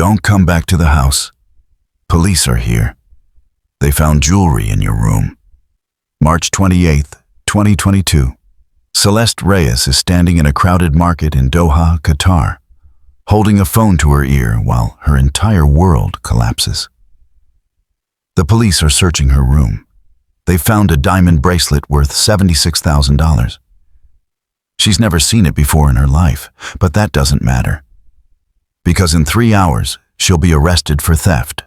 Don't come back to the house. Police are here. They found jewelry in your room. March 28th, 2022. Celeste Reyes is standing in a crowded market in Doha, Qatar, holding a phone to her ear while her entire world collapses. The police are searching her room. They found a diamond bracelet worth $76,000. She's never seen it before in her life, but that doesn't matter. Because in 3 hours, she'll be arrested for theft.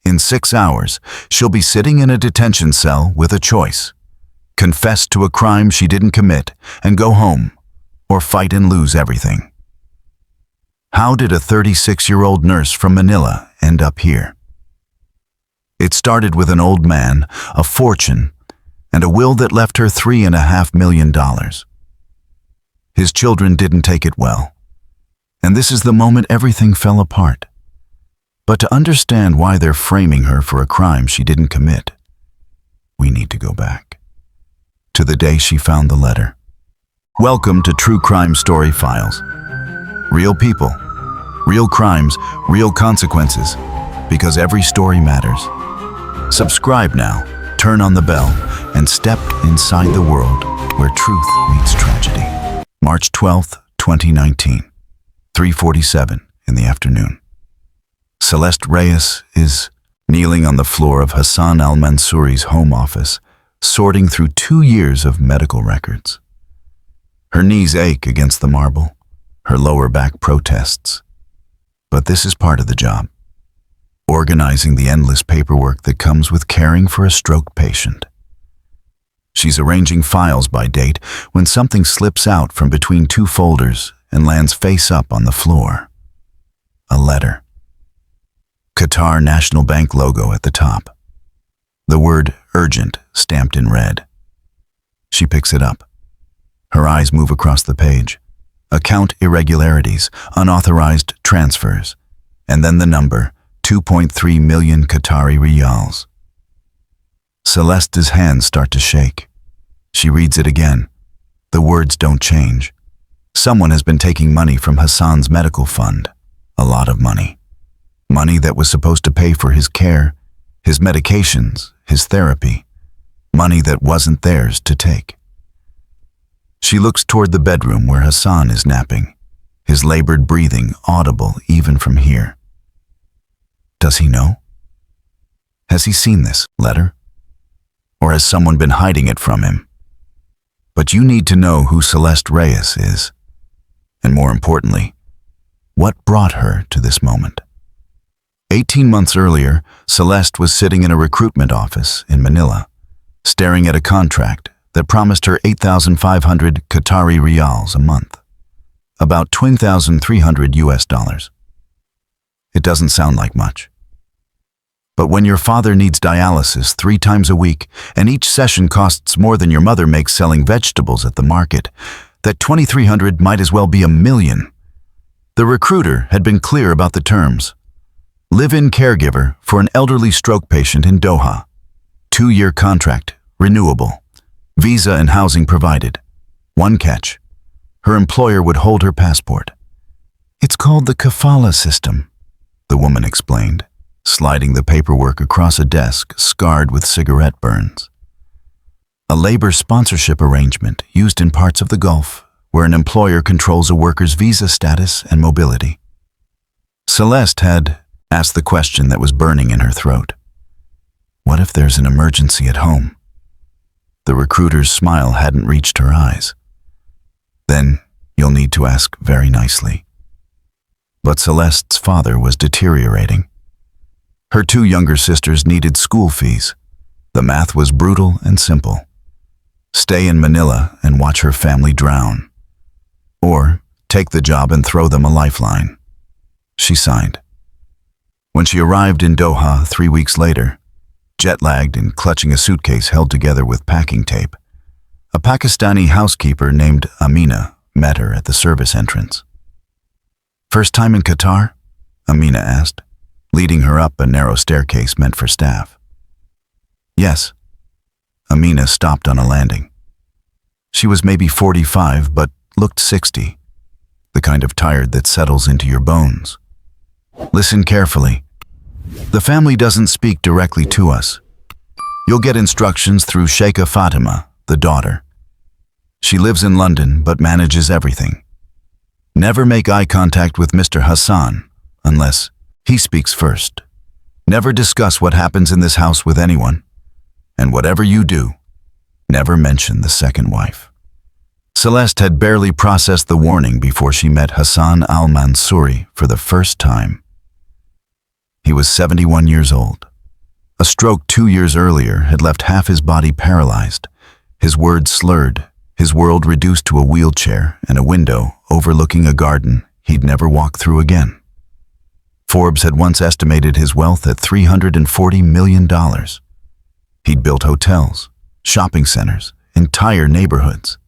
In 6 hours, she'll be sitting in a detention cell with a choice: confess to a crime she didn't commit and go home, or fight and lose everything. How did a 36-year-old nurse from Manila end up here? It started with an old man, a fortune, and a will that left her $3.5 million. His children didn't take it well, and this is the moment everything fell apart. But to understand why they're framing her for a crime she didn't commit, we need to go back to the day she found the letter. Welcome to True Crime Story Files. Real people, real crimes, real consequences, because every story matters. Subscribe now, turn on the bell, and step inside the world where truth meets tragedy. March 12th, 2019, 3:47 in the afternoon. Celeste Reyes is kneeling on the floor of Hassan al-Mansouri's home office, sorting through 2 years of medical records. Her knees ache against the marble, her lower back protests. But this is part of the job: organizing the endless paperwork that comes with caring for a stroke patient. She's arranging files by date when something slips out from between 2 folders and lands face up on the floor. A letter. Qatar National Bank logo at the top. The word urgent stamped in red. She picks it up. Her eyes move across the page. Account irregularities, unauthorized transfers, and then the number 2.3 million Qatari riyals. Celeste's hands start to shake. She reads it again. The words don't change. Someone has been taking money from Hassan's medical fund. A lot of money. Money that was supposed to pay for his care, his medications, his therapy. Money that wasn't theirs to take. She looks toward the bedroom where Hassan is napping, his labored breathing audible even from here. Does he know? Has he seen this letter? Or has someone been hiding it from him? But you need to know who Celeste Reyes is. And more importantly, what brought her to this moment. 18 months earlier, Celeste was sitting in a recruitment office in Manila, staring at a contract that promised her 8,500 Qatari riyals a month, about $20,300. It doesn't sound like much. But when your father needs dialysis 3 times a week and each session costs more than your mother makes selling vegetables at the market, that 2,300 might as well be $1 million. The recruiter had been clear about the terms. Live-in caregiver for an elderly stroke patient in Doha. 2-year contract, renewable. Visa and housing provided. One catch: her employer would hold her passport. It's called the kafala system, the woman explained, sliding the paperwork across a desk scarred with cigarette burns. A labor sponsorship arrangement used in parts of the Gulf where an employer controls a worker's visa status and mobility. Celeste had asked the question that was burning in her throat. What if there's an emergency at home? The recruiter's smile hadn't reached her eyes. Then you'll need to ask very nicely. But Celeste's father was deteriorating. Her 2 younger sisters needed school fees. The math was brutal and simple. Stay in Manila and watch her family drown. Or take the job and throw them a lifeline. She signed. When she arrived in Doha 3 weeks later, jet-lagged and clutching a suitcase held together with packing tape, a Pakistani housekeeper named Amina met her at the service entrance. First time in Qatar? Amina asked, leading her up a narrow staircase meant for staff. Yes. Amina stopped on a landing. She was maybe 45, but looked 60, the kind of tired that settles into your bones. Listen carefully. The family doesn't speak directly to us. You'll get instructions through Sheikha Fatima, the daughter. She lives in London but manages everything. Never make eye contact with Mr. Hassan unless he speaks first. Never discuss what happens in this house with anyone. And whatever you do, never mention the second wife. Celeste had barely processed the warning before she met Hassan al-Mansouri for the first time. He was 71 years old. A stroke 2 years earlier had left half his body paralyzed, his words slurred, his world reduced to a wheelchair and a window overlooking a garden he'd never walk through again. Forbes had once estimated his wealth at $340 million. He'd built hotels, shopping centers, entire neighborhoods.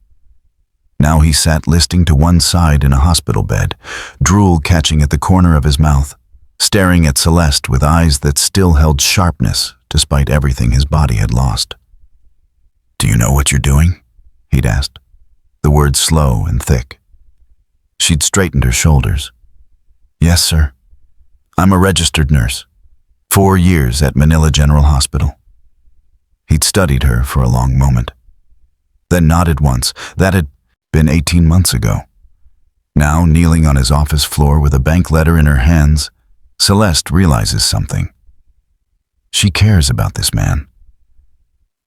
Now he sat listing to one side in a hospital bed, drool catching at the corner of his mouth, staring at Celeste with eyes that still held sharpness despite everything his body had lost. "Do you know what you're doing?" he'd asked, the words slow and thick. She'd straightened her shoulders. "Yes, sir. I'm a registered nurse. 4 years at Manila General Hospital." He'd studied her for a long moment, then nodded once. That had been 18 months ago. Now, kneeling on his office floor with a bank letter in her hands, Celeste realizes something. She cares about this man.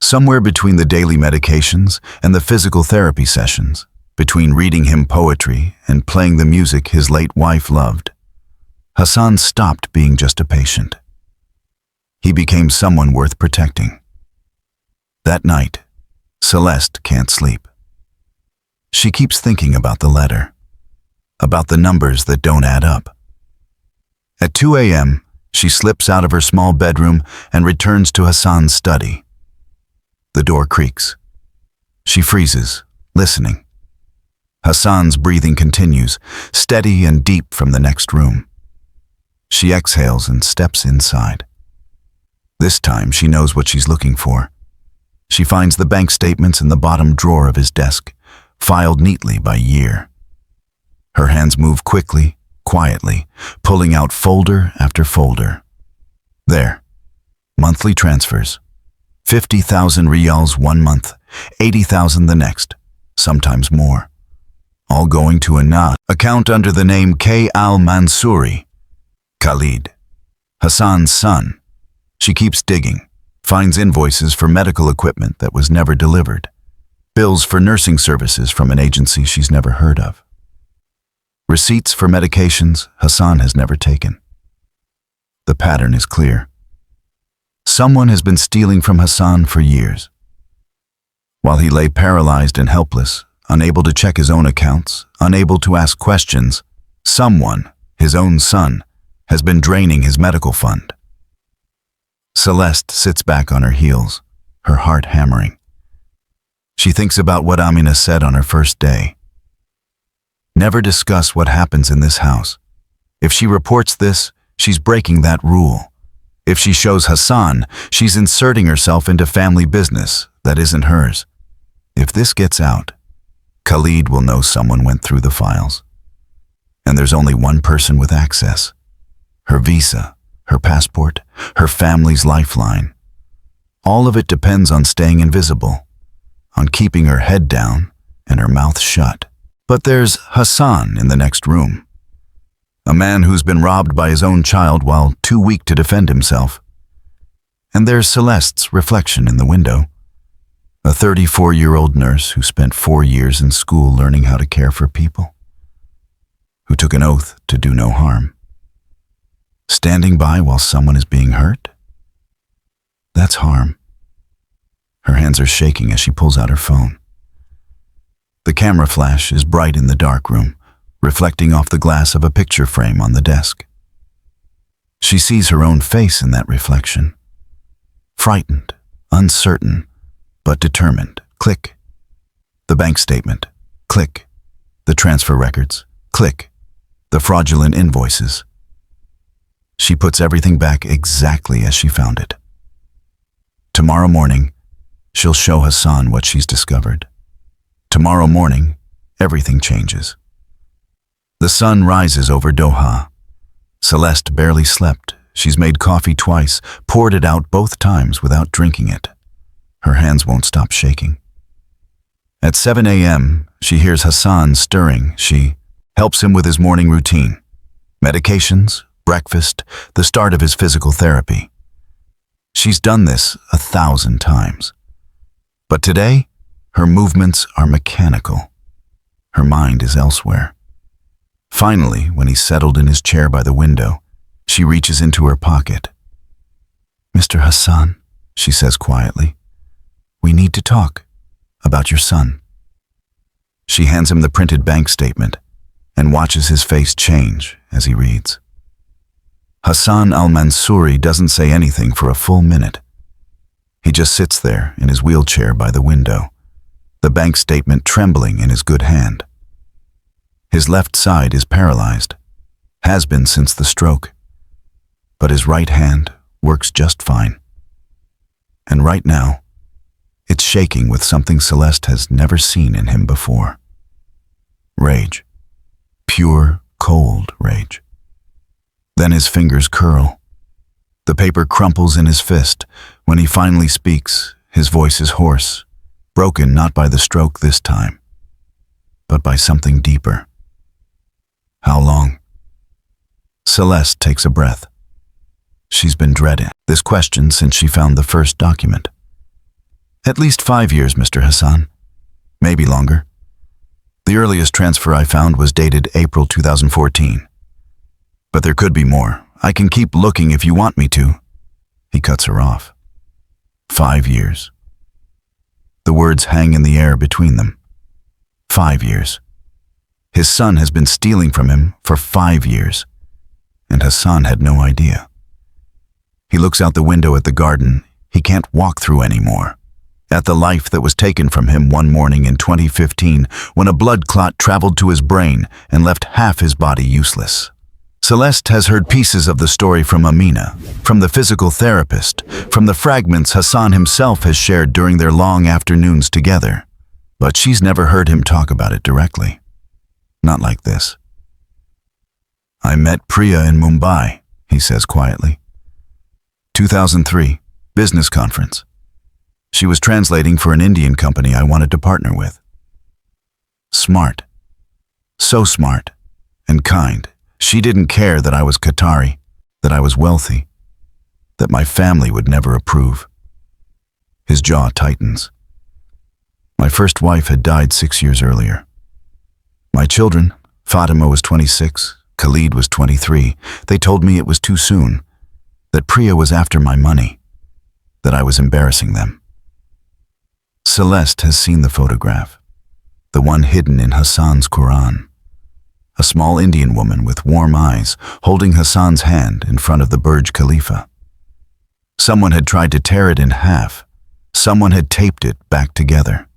Somewhere between the daily medications and the physical therapy sessions, between reading him poetry and playing the music his late wife loved, Hassan stopped being just a patient. He became someone worth protecting. That night, Celeste can't sleep. She keeps thinking about the letter, about the numbers that don't add up. At 2 a.m., she slips out of her small bedroom and returns to Hassan's study. The door creaks. She freezes, listening. Hassan's breathing continues, steady and deep from the next room. She exhales and steps inside. This time she knows what she's looking for. She finds the bank statements in the bottom drawer of his desk, filed neatly by year. Her hands move quickly, quietly, pulling out folder after folder. There, monthly transfers. 50,000 riyals one month, 80,000 the next, sometimes more. All going to a account under the name K. al-Mansouri. Khalid, Hassan's son. She keeps digging, finds invoices for medical equipment that was never delivered, bills for nursing services from an agency she's never heard of, receipts for medications Hassan has never taken. The pattern is clear. Someone has been stealing from Hassan for years. While he lay paralyzed and helpless, unable to check his own accounts, unable to ask questions, someone, his own son, has been draining his medical fund. Celeste sits back on her heels, her heart hammering. She thinks about what Amina said on her first day. Never discuss what happens in this house. If she reports this, she's breaking that rule. If she shows Hassan, she's inserting herself into family business that isn't hers. If this gets out, Khalid will know someone went through the files. And there's only one person with access. Her visa, her passport, her family's lifeline. All of it depends on staying invisible, on keeping her head down and her mouth shut. But there's Hassan in the next room. A man who's been robbed by his own child while too weak to defend himself. And there's Celeste's reflection in the window. A 34-year-old nurse who spent 4 years in school learning how to care for people. Who took an oath to do no harm. Standing by while someone is being hurt? That's harm. Her hands are shaking as she pulls out her phone. The camera flash is bright in the dark room, reflecting off the glass of a picture frame on the desk. She sees her own face in that reflection. Frightened, uncertain, but determined. Click. The bank statement. Click. The transfer records. Click. The fraudulent invoices. She puts everything back exactly as she found it. Tomorrow morning, she'll show Hassan what she's discovered. Tomorrow morning, everything changes. The sun rises over Doha. Celeste barely slept. She's made coffee twice, poured it out both times without drinking it. Her hands won't stop shaking. At 7 a.m., she hears Hassan stirring. She helps him with his morning routine. Medications, breakfast, the start of his physical therapy. She's done this 1,000 times. But today, her movements are mechanical. Her mind is elsewhere. Finally, when he's settled in his chair by the window, she reaches into her pocket. "Mr. Hassan," she says quietly, "we need to talk about your son." She hands him the printed bank statement and watches his face change as he reads. Hassan al-Mansouri doesn't say anything for a full minute. He just sits there in his wheelchair by the window, the bank statement trembling in his good hand. His left side is paralyzed, has been since the stroke, but his right hand works just fine. And right now, it's shaking with something Celeste has never seen in him before. Rage. Pure, cold rage. Then his fingers curl. The paper crumples in his fist. When he finally speaks, his voice is hoarse, broken not by the stroke this time, but by something deeper. How long? Celeste takes a breath. She's been dreading this question since she found the first document. At least 5 years, Mr. Hassan. Maybe longer. The earliest transfer I found was dated April 2014. But there could be more. I can keep looking if you want me to. He cuts her off. 5 years. The words hang in the air between them. 5 years. His son has been stealing from him for 5 years, and Hassan had no idea. He looks out the window at the garden he can't walk through anymore, at the life that was taken from him one morning in 2015 when a blood clot traveled to his brain and left half his body useless. Celeste has heard pieces of the story from Amina, from the physical therapist, from the fragments Hassan himself has shared during their long afternoons together, but she's never heard him talk about it directly. Not like this. "I met Priya in Mumbai," he says quietly. 2003, business conference. She was translating for an Indian company I wanted to partner with. Smart. So smart and kind. She didn't care that I was Qatari, that I was wealthy, that my family would never approve. His jaw tightens. My first wife had died 6 years earlier. My children, Fatima was 26, Khalid was 23, they told me it was too soon, that Priya was after my money, that I was embarrassing them. Celeste has seen the photograph, the one hidden in Hassan's Quran. A small Indian woman with warm eyes holding Hassan's hand in front of the Burj Khalifa. Someone had tried to tear it in half. Someone had taped it back together.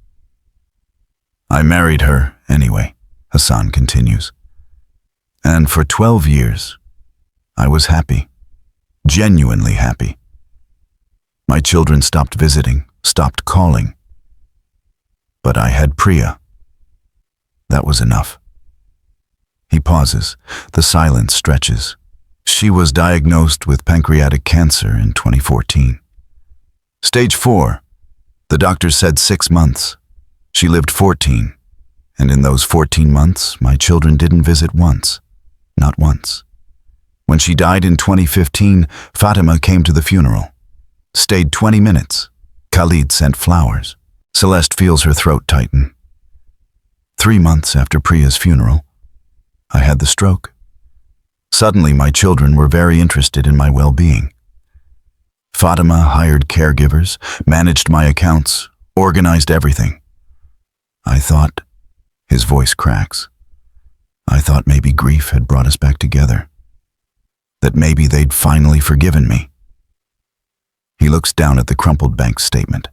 "I married her anyway," Hassan continues. "And for 12 years, I was happy, genuinely happy. My children stopped visiting, stopped calling. But I had Priya. That was enough." He pauses. The silence stretches. She was diagnosed with pancreatic cancer in 2014. Stage 4. The doctor said 6 months. She lived 14. And in those 14 months, my children didn't visit once. Not once. When she died in 2015, Fatima came to the funeral. Stayed 20 minutes. Khalid sent flowers. Celeste feels her throat tighten. 3 months after Priya's funeral, I had the stroke. Suddenly, my children were very interested in my well-being. Fatima hired caregivers, managed my accounts, organized everything. I thought, his voice cracks, I thought maybe grief had brought us back together. That maybe they'd finally forgiven me. He looks down at the crumpled bank statement.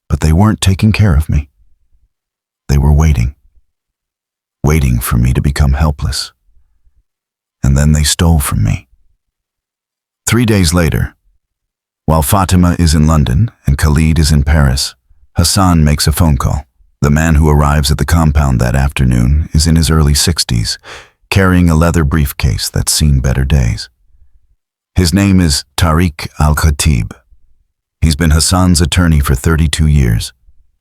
But they weren't taking care of me. They were waiting for me to become helpless. And then they stole from me. 3 days later, while Fatima is in London and Khalid is in Paris, Hassan makes a phone call. The man who arrives at the compound that afternoon is in his early 60s, carrying a leather briefcase that's seen better days. His name is Tariq Al-Khatib. He's been Hassan's attorney for 32 years,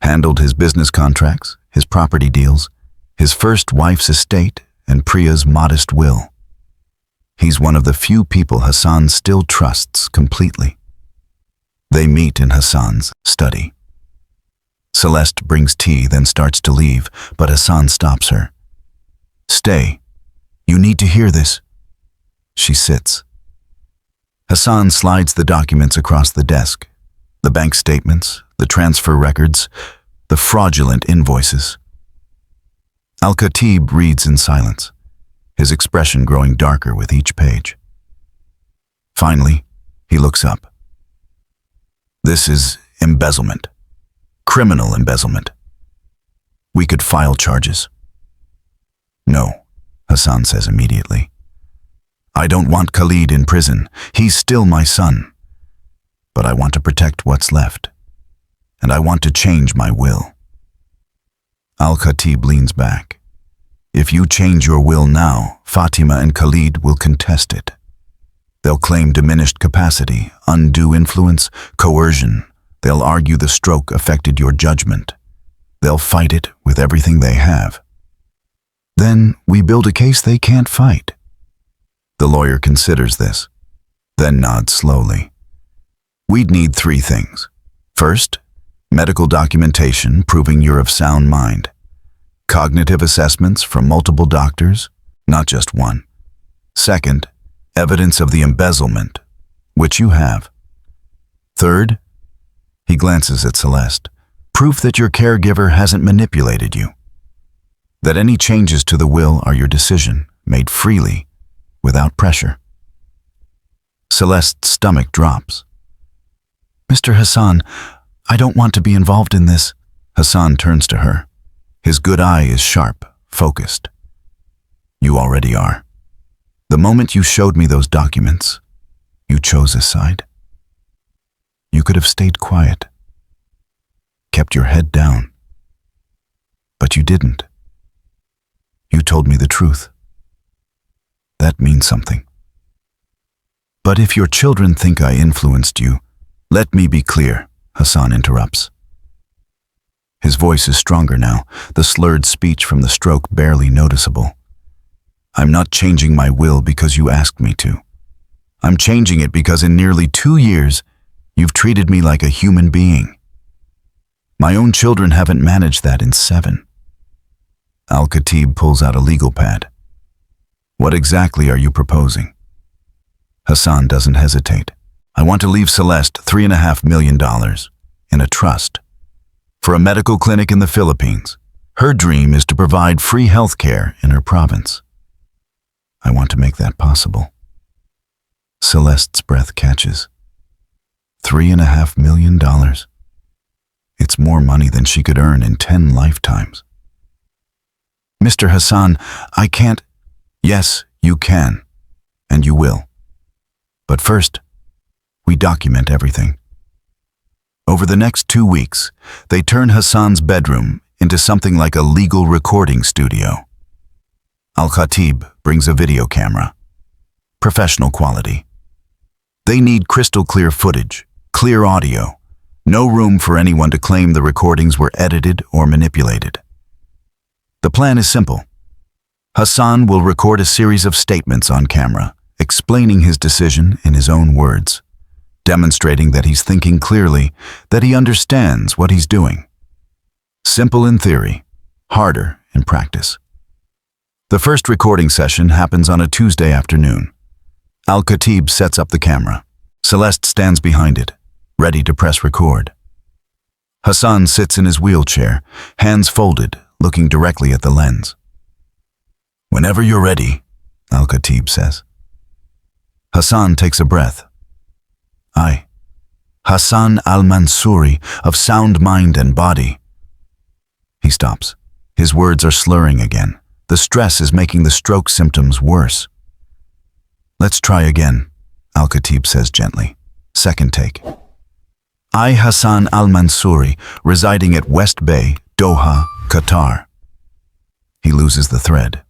handled his business contracts, his property deals, his first wife's estate, and Priya's modest will. He's one of the few people Hassan still trusts completely. They meet in Hassan's study. Celeste brings tea, then starts to leave, but Hassan stops her. "Stay. You need to hear this." She sits. Hassan slides the documents across the desk. The bank statements, the transfer records, the fraudulent invoices. Al-Khatib reads in silence, his expression growing darker with each page. Finally, he looks up. "This is embezzlement. Criminal embezzlement. We could file charges." "No," Hassan says immediately. "I don't want Khalid in prison. He's still my son. But I want to protect what's left. And I want to change my will." Al-Khatib leans back. "If you change your will now, Fatima and Khalid will contest it. They'll claim diminished capacity, undue influence, coercion. They'll argue the stroke affected your judgment. They'll fight it with everything they have. Then we build a case they can't fight." The lawyer considers this, then nods slowly. "We'd need 3 things. First, medical documentation proving you're of sound mind. Cognitive assessments from multiple doctors, not just one. Second, evidence of the embezzlement, which you have. Third," he glances at Celeste, "proof that your caregiver hasn't manipulated you. That any changes to the will are your decision, made freely, without pressure." Celeste's stomach drops. "Mr. Hassan, I don't want to be involved in this." Hassan turns to her. His good eye is sharp, focused. "You already are. The moment you showed me those documents, you chose a side. You could have stayed quiet, kept your head down. But you didn't. You told me the truth. That means something. But if your children think I influenced you, let me be clear," Hassan interrupts. His voice is stronger now, the slurred speech from the stroke barely noticeable. "I'm not changing my will because you asked me to. I'm changing it because in nearly 2 years, you've treated me like a human being. My own children haven't managed that in 7. Al-Khatib pulls out a legal pad. "What exactly are you proposing?" Hassan doesn't hesitate. "I want to leave Celeste $3.5 million in a trust for a medical clinic in the Philippines. Her dream is to provide free health care in her province. I want to make that possible." Celeste's breath catches. $3.5 million. It's more money than she could earn in 10 lifetimes. "Mr. Hassan, I can't." "Yes, you can, and you will. But first, we document everything." Over the next 2 weeks, they turn Hassan's bedroom into something like a legal recording studio. Al-Khatib brings a video camera. Professional quality. They need crystal clear footage, clear audio, no room for anyone to claim the recordings were edited or manipulated. The plan is simple. Hassan will record a series of statements on camera, explaining his decision in his own words, demonstrating that he's thinking clearly, that he understands what he's doing. Simple in theory, harder in practice. The first recording session happens on a Tuesday afternoon. Al-Khatib sets up the camera. Celeste stands behind it, ready to press record. Hassan sits in his wheelchair, hands folded, looking directly at the lens. "Whenever you're ready," Al-Khatib says. Hassan takes a breath. "I, Hassan al-Mansouri, of sound mind and body." He stops. His words are slurring again. The stress is making the stroke symptoms worse. "Let's try again," Al-Khatib says gently. Second take. "I, Hassan al-Mansouri, residing at West Bay, Doha, Qatar." He loses the thread.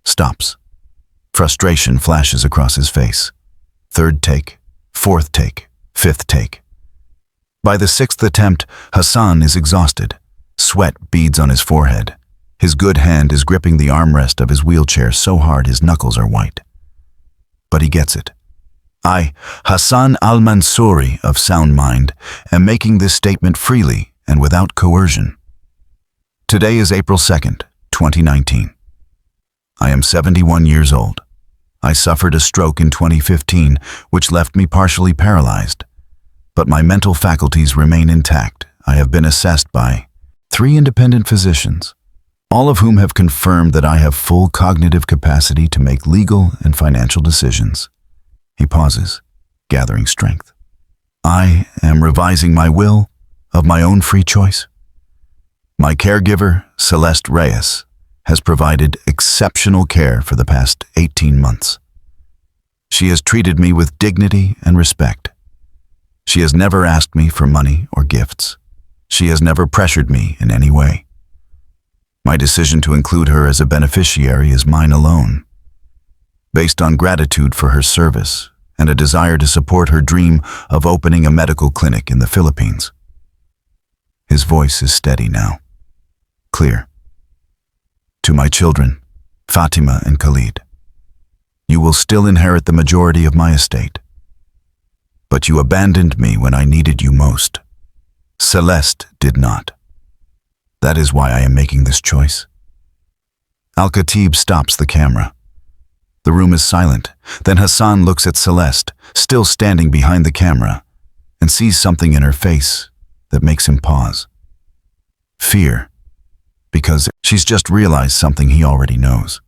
Stops. Frustration flashes across his face. Third take, fourth take, fifth take. By the sixth attempt, Hassan is exhausted. Sweat beads on his forehead. His good hand is gripping the armrest of his wheelchair so hard his knuckles are white. But he gets it. I, Hassan al-Mansouri of sound mind, am making this statement freely and without coercion. Today is April 2nd, 2019. I am 71 years old. I suffered a stroke in 2015, which left me partially paralyzed. But my mental faculties remain intact. I have been assessed by 3 independent physicians, all of whom have confirmed that I have full cognitive capacity to make legal and financial decisions. He pauses, gathering strength. I am revising my will of my own free choice. My caregiver, Celeste Reyes, has provided exceptional care for the past 18 months. She has treated me with dignity and respect. She has never asked me for money or gifts. She has never pressured me in any way. My decision to include her as a beneficiary is mine alone, based on gratitude for her service and a desire to support her dream of opening a medical clinic in the Philippines. His voice is steady now, clear. To my children, Fatima and Khalid, you will still inherit the majority of my estate. But you abandoned me when I needed you most. Celeste did not. That is why I am making this choice. Al-Khatib stops the camera. The room is silent. Then Hassan looks at Celeste, still standing behind the camera, and sees something in her face that makes him pause. Fear, because she's just realized something he already knows.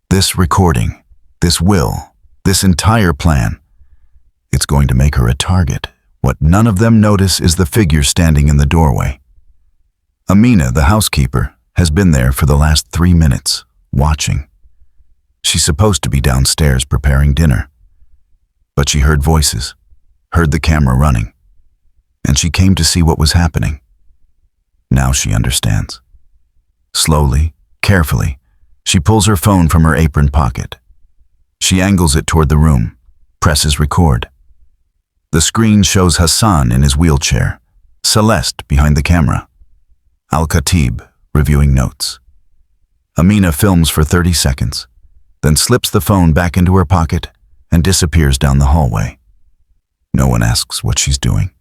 This recording, this will, this entire plan, it's going to make her a target. What none of them notice is the figure standing in the doorway. Amina, the housekeeper, has been there for the last 3 minutes, watching. She's supposed to be downstairs preparing dinner. But she heard voices, heard the camera running, and she came to see what was happening. Now she understands. Slowly, carefully, she pulls her phone from her apron pocket. She angles it toward the room, presses record. The screen shows Hassan in his wheelchair, Celeste behind the camera, Al-Khatib reviewing notes. Amina films for 30 seconds, then slips the phone back into her pocket and disappears down the hallway. No one asks what she's doing.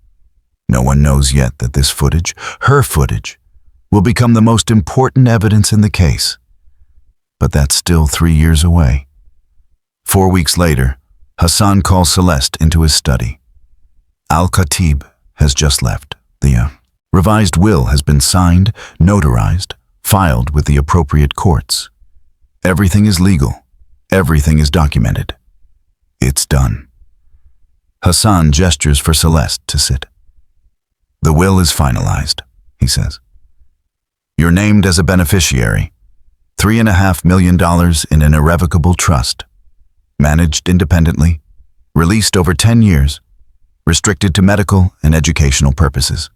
No one knows yet that this footage, her footage, will become the most important evidence in the case. But that's still 3 years away. 4 weeks later, Hassan calls Celeste into his study. Al-Khatib has just left. The revised will has been signed, notarized, filed with the appropriate courts. Everything is legal. Everything is documented. It's done. Hassan gestures for Celeste to sit. The will is finalized, he says. You're named as a beneficiary. $3.5 million in an irrevocable trust. Managed independently. Released over 10 years. Restricted to medical and educational purposes.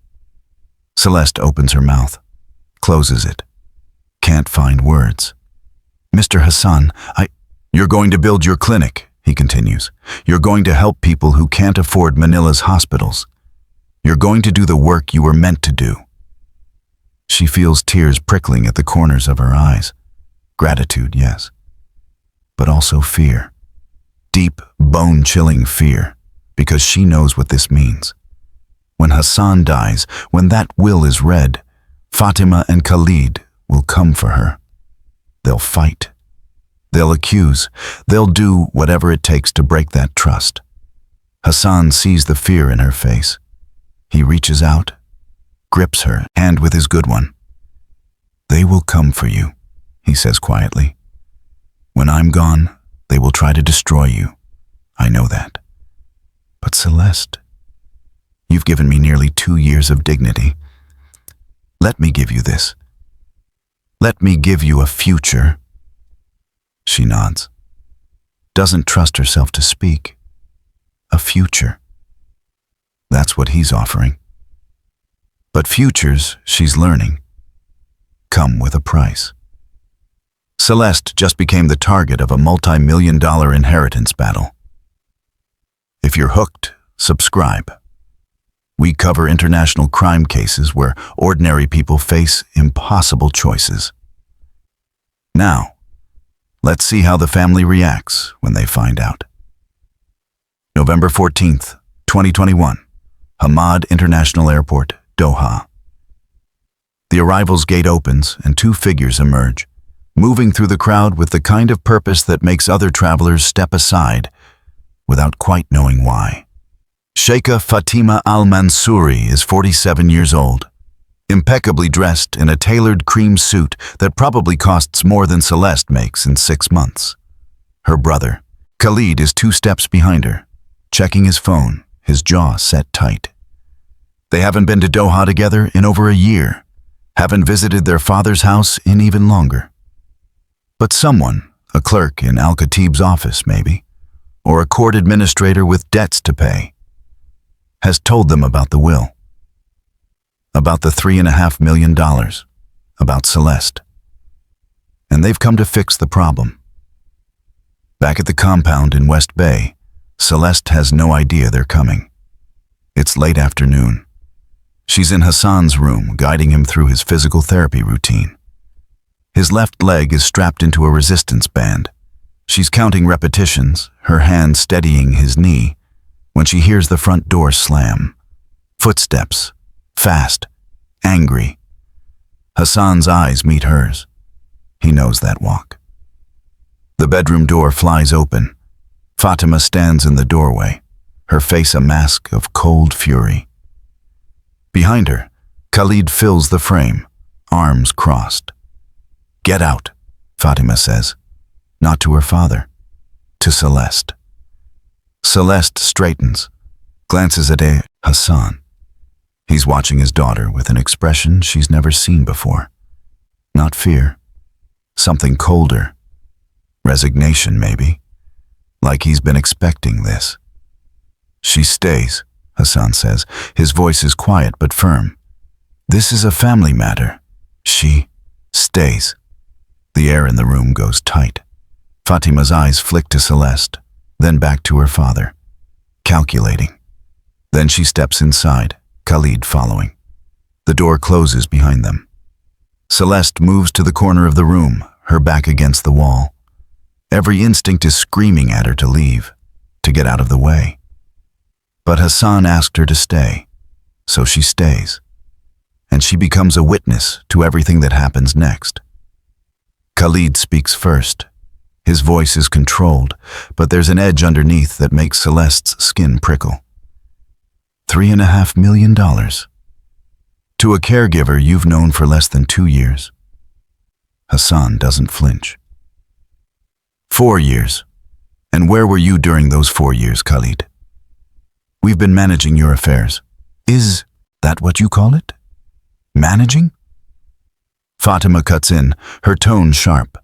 Celeste opens her mouth, closes it. Can't find words. Mr. Hassan, You're going to build your clinic, he continues. You're going to help people who can't afford Manila's hospitals. You're going to do the work you were meant to do. She feels tears prickling at the corners of her eyes. Gratitude, yes. But also fear. Deep, bone-chilling fear. Because she knows what this means. When Hassan dies, when that will is read, Fatima and Khalid will come for her. They'll fight. They'll accuse. They'll do whatever it takes to break that trust. Hassan sees the fear in her face. He reaches out, grips her hand with his good one. They will come for you, he says quietly. When I'm gone, they will try to destroy you. I know that. But Celeste, you've given me nearly 2 years of dignity. Let me give you this. Let me give you a future. She nods. Doesn't trust herself to speak. A future. That's what he's offering. But futures, she's learning, come with a price. Celeste just became the target of a multi-million-dollar inheritance battle. If you're hooked, subscribe. We cover international crime cases where ordinary people face impossible choices. Now, let's see how the family reacts when they find out. November 14th, 2021, Hamad International Airport, Doha. The arrivals gate opens and two figures emerge, moving through the crowd with the kind of purpose that makes other travelers step aside without quite knowing why. Sheikha Fatima Al-Mansouri is 47 years old, impeccably dressed in a tailored cream suit that probably costs more than Celeste makes in 6 months. Her brother, Khalid, is 2 steps behind her, checking his phone, his jaw set tight. They haven't been to Doha together in over a year, haven't visited their father's house in even longer. But someone, a clerk in Al-Khatib's office maybe, or a court administrator with debts to pay, has told them about the will, about the $3.5 million, about Celeste. And they've come to fix the problem. Back at the compound in West Bay, Celeste has no idea they're coming. It's late afternoon. She's in Hassan's room, guiding him through his physical therapy routine. His left leg is strapped into a resistance band. She's counting repetitions, her hand steadying his knee, when she hears the front door slam. Footsteps, fast, angry. Hassan's eyes meet hers. He knows that walk. The bedroom door flies open. Fatima stands in the doorway, her face a mask of cold fury. Behind her, Khalid fills the frame, arms crossed. "Get out," Fatima says, not to her father, to Celeste. Celeste straightens, glances at Hassan. He's watching his daughter with an expression she's never seen before. Not fear, something colder. Resignation, maybe, like he's been expecting this. "She stays," Hassan says. His voice is quiet but firm. "This is a family matter. She stays." The air in the room goes tight. Fatima's eyes flick to Celeste, then back to her father, calculating. Then she steps inside, Khalid following. The door closes behind them. Celeste moves to the corner of the room, her back against the wall. Every instinct is screaming at her to leave, to get out of the way. But Hassan asked her to stay, so she stays. And she becomes a witness to everything that happens next. Khalid speaks first. His voice is controlled, but there's an edge underneath that makes Celeste's skin prickle. $3.5 million. To a caregiver you've known for less than 2 years. Hassan doesn't flinch. 4 years. And where were you during those 4 years, Khalid? We've been managing your affairs. Is that what you call it? Managing? Fatima cuts in, her tone sharp.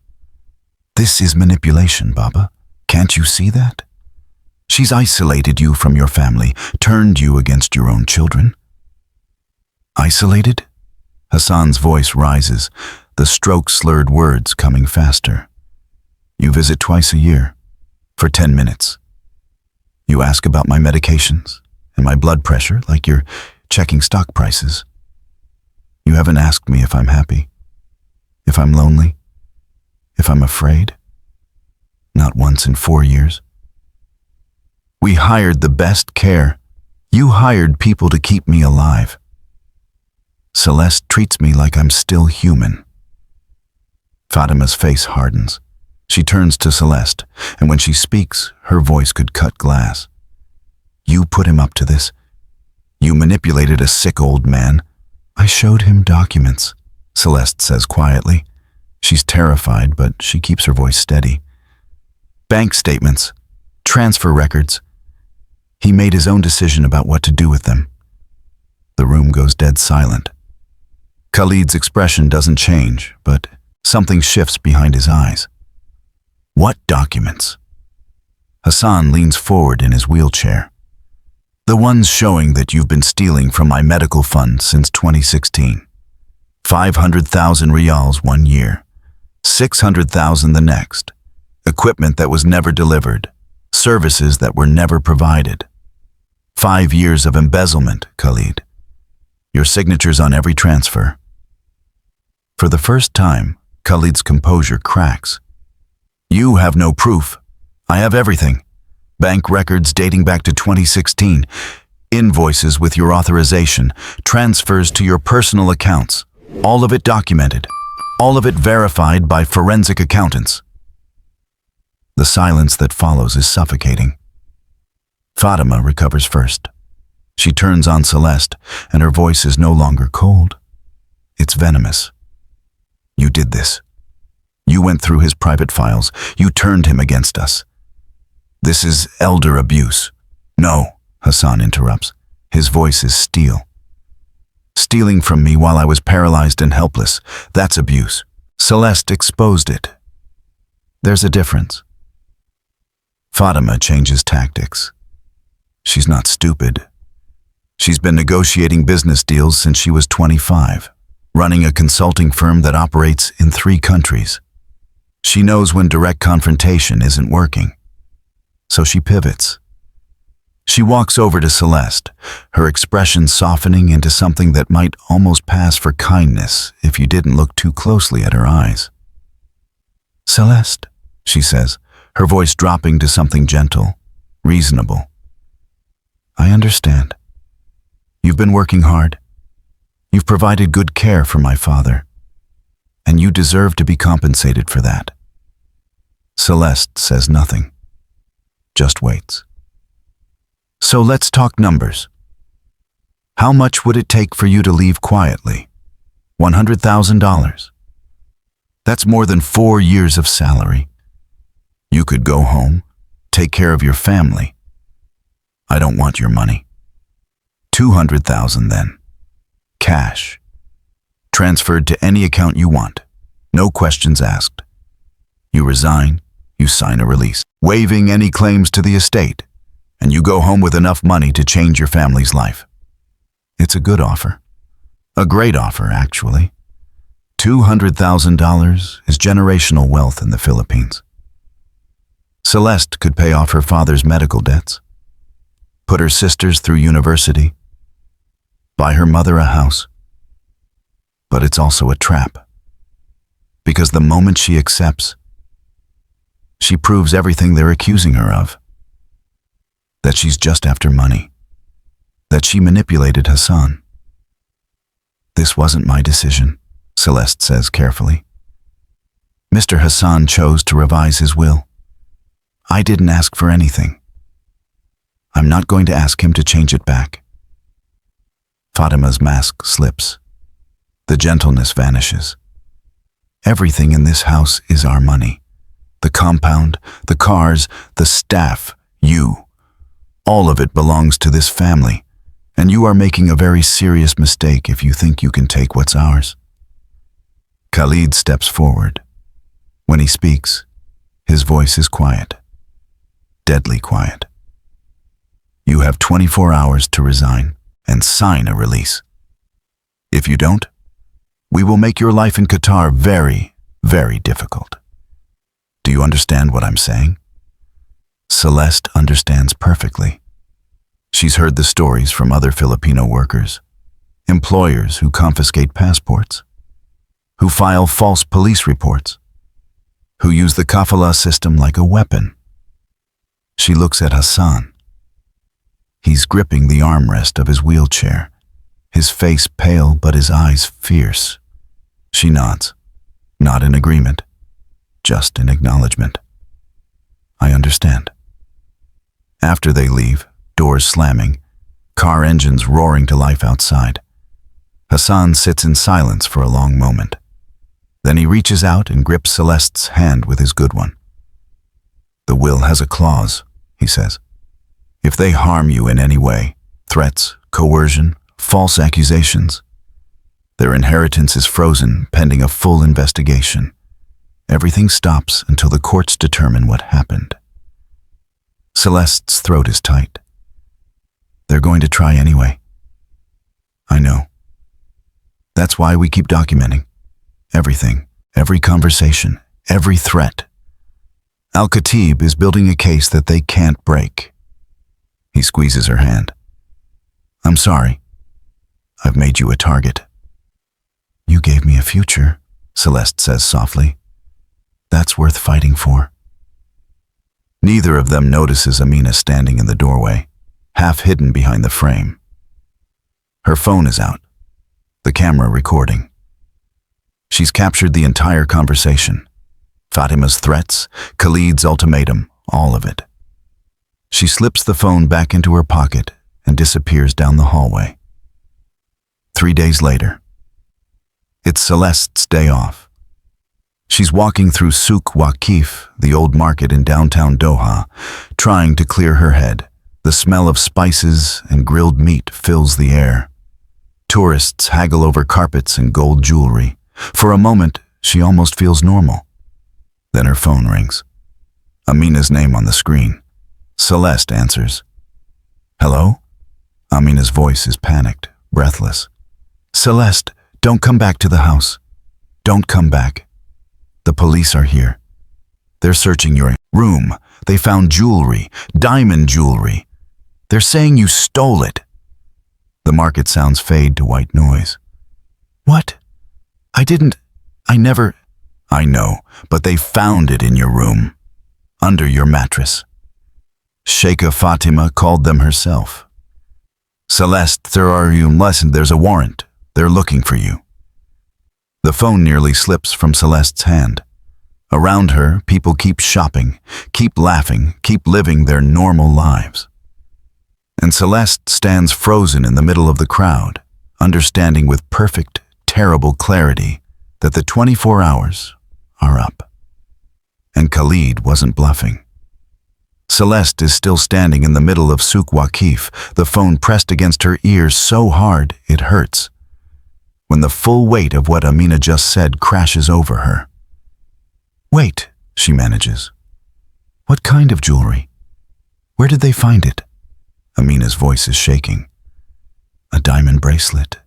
This is manipulation, Baba. Can't you see that? She's isolated you from your family, turned you against your own children. Isolated? Hassan's voice rises, the stroke-slurred words coming faster. You visit twice a year, for 10 minutes. You ask about my medications and my blood pressure like you're checking stock prices. You haven't asked me if I'm happy, if I'm lonely, if I'm afraid. Not once in 4 years. We hired the best care. You hired people to keep me alive. Celeste treats me like I'm still human. Fatima's face hardens. She turns to Celeste, and when she speaks, her voice could cut glass. You put him up to this. You manipulated a sick old man. I showed him documents, Celeste says quietly. She's terrified, but she keeps her voice steady. Bank statements, transfer records. He made his own decision about what to do with them. The room goes dead silent. Khalid's expression doesn't change, but something shifts behind his eyes. What documents? Hassan leans forward in his wheelchair. The ones showing that you've been stealing from my medical fund since 2016. 500,000 riyals 1 year. $600,000 the next. Equipment that was never delivered. Services that were never provided. 5 years of embezzlement, Khalid. Your signatures on every transfer. For the first time, Khalid's composure cracks. You have no proof. I have everything. Bank records dating back to 2016. Invoices with your authorization. Transfers to your personal accounts. All of it documented. All of it verified by forensic accountants. The silence that follows is suffocating. Fatima recovers first. She turns on Celeste, and her voice is no longer cold. It's venomous. You did this. You went through his private files. You turned him against us. This is elder abuse. No, Hassan interrupts. His voice is steel. Stealing from me while I was paralyzed and helpless, that's abuse. Celeste exposed it. There's a difference. Fatima changes tactics. She's not stupid. She's been negotiating business deals since she was 25, running a consulting firm that operates in 3 countries. She knows when direct confrontation isn't working. So she pivots. She walks over to Celeste, her expression softening into something that might almost pass for kindness if you didn't look too closely at her eyes. Celeste, she says, her voice dropping to something gentle, reasonable. I understand. You've been working hard. You've provided good care for my father, and you deserve to be compensated for that. Celeste says nothing, just waits. So let's talk numbers. How much would it take for you to leave quietly? $100,000. That's more than 4 years of salary. You could go home, take care of your family. I don't want your money. $200,000 then. Cash. Transferred to any account you want. No questions asked. You resign, you sign a release, waiving any claims to the estate, and you go home with enough money to change your family's life. It's a good offer. A great offer, actually. $200,000 is generational wealth in the Philippines. Celeste could pay off her father's medical debts, put her sisters through university, buy her mother a house. But it's also a trap. Because the moment she accepts, she proves everything they're accusing her of. That she's just after money. That she manipulated Hassan. This wasn't my decision, Celeste says carefully. Mr. Hassan chose to revise his will. I didn't ask for anything. I'm not going to ask him to change it back. Fatima's mask slips. The gentleness vanishes. Everything in this house is our money. The compound, the cars, the staff, you. All of it belongs to this family, and you are making a very serious mistake if you think you can take what's ours. Khalid steps forward. When he speaks, his voice is quiet. Deadly quiet. You have 24 hours to resign and sign a release. If you don't, we will make your life in Qatar very, very difficult. Do you understand what I'm saying? Celeste understands perfectly. She's heard the stories from other Filipino workers, employers who confiscate passports, who file false police reports, who use the kafala system like a weapon. She looks at Hassan. He's gripping the armrest of his wheelchair, his face pale but his eyes fierce. She nods, not in agreement, just in acknowledgement. I understand. After they leave, doors slamming, car engines roaring to life outside, Hassan sits in silence for a long moment. Then he reaches out and grips Celeste's hand with his good one. The will has a clause, he says. If they harm you in any way, threats, coercion, false accusations, their inheritance is frozen pending a full investigation. Everything stops until the courts determine what happened. Celeste's throat is tight. They're going to try anyway. I know. That's why we keep documenting. Everything, Every conversation, every threat. Al-Khatib is building a case that they can't break. He squeezes her hand. I'm sorry. I've made you a target. You gave me a future, Celeste says softly. That's worth fighting for. Neither of them notices Amina standing in the doorway, half hidden behind the frame. Her phone is out, the camera recording. She's captured the entire conversation. Fatima's threats, Khalid's ultimatum, all of it. She slips the phone back into her pocket and disappears down the hallway. 3 days later. It's Celeste's day off. She's walking through Souk Waqif, the old market in downtown Doha, trying to clear her head. The smell of spices and grilled meat fills the air. Tourists haggle over carpets and gold jewelry. For a moment, she almost feels normal. Then her phone rings. Amina's name on the screen. Celeste answers. Hello? Amina's voice is panicked, breathless. Celeste, don't come back to the house. Don't come back. The police are here. They're searching your room. They found jewelry, diamond jewelry. They're saying you stole it. The market sounds fade to white noise. What? I never... I know, but they found it in your room, under your mattress. Sheikha Fatima called them herself. Celeste, there's a warrant. They're looking for you. The phone nearly slips from Celeste's hand. Around her, people keep shopping, keep laughing, keep living their normal lives. And Celeste stands frozen in the middle of the crowd, understanding with perfect, terrible clarity that the 24 hours are up. And Khalid wasn't bluffing. Celeste is still standing in the middle of Souk Waqif, the phone pressed against her ears so hard it hurts. When the full weight of what Amina just said crashes over her. Wait, she manages. What kind of jewelry? Where did they find it? Amina's voice is shaking. A diamond bracelet.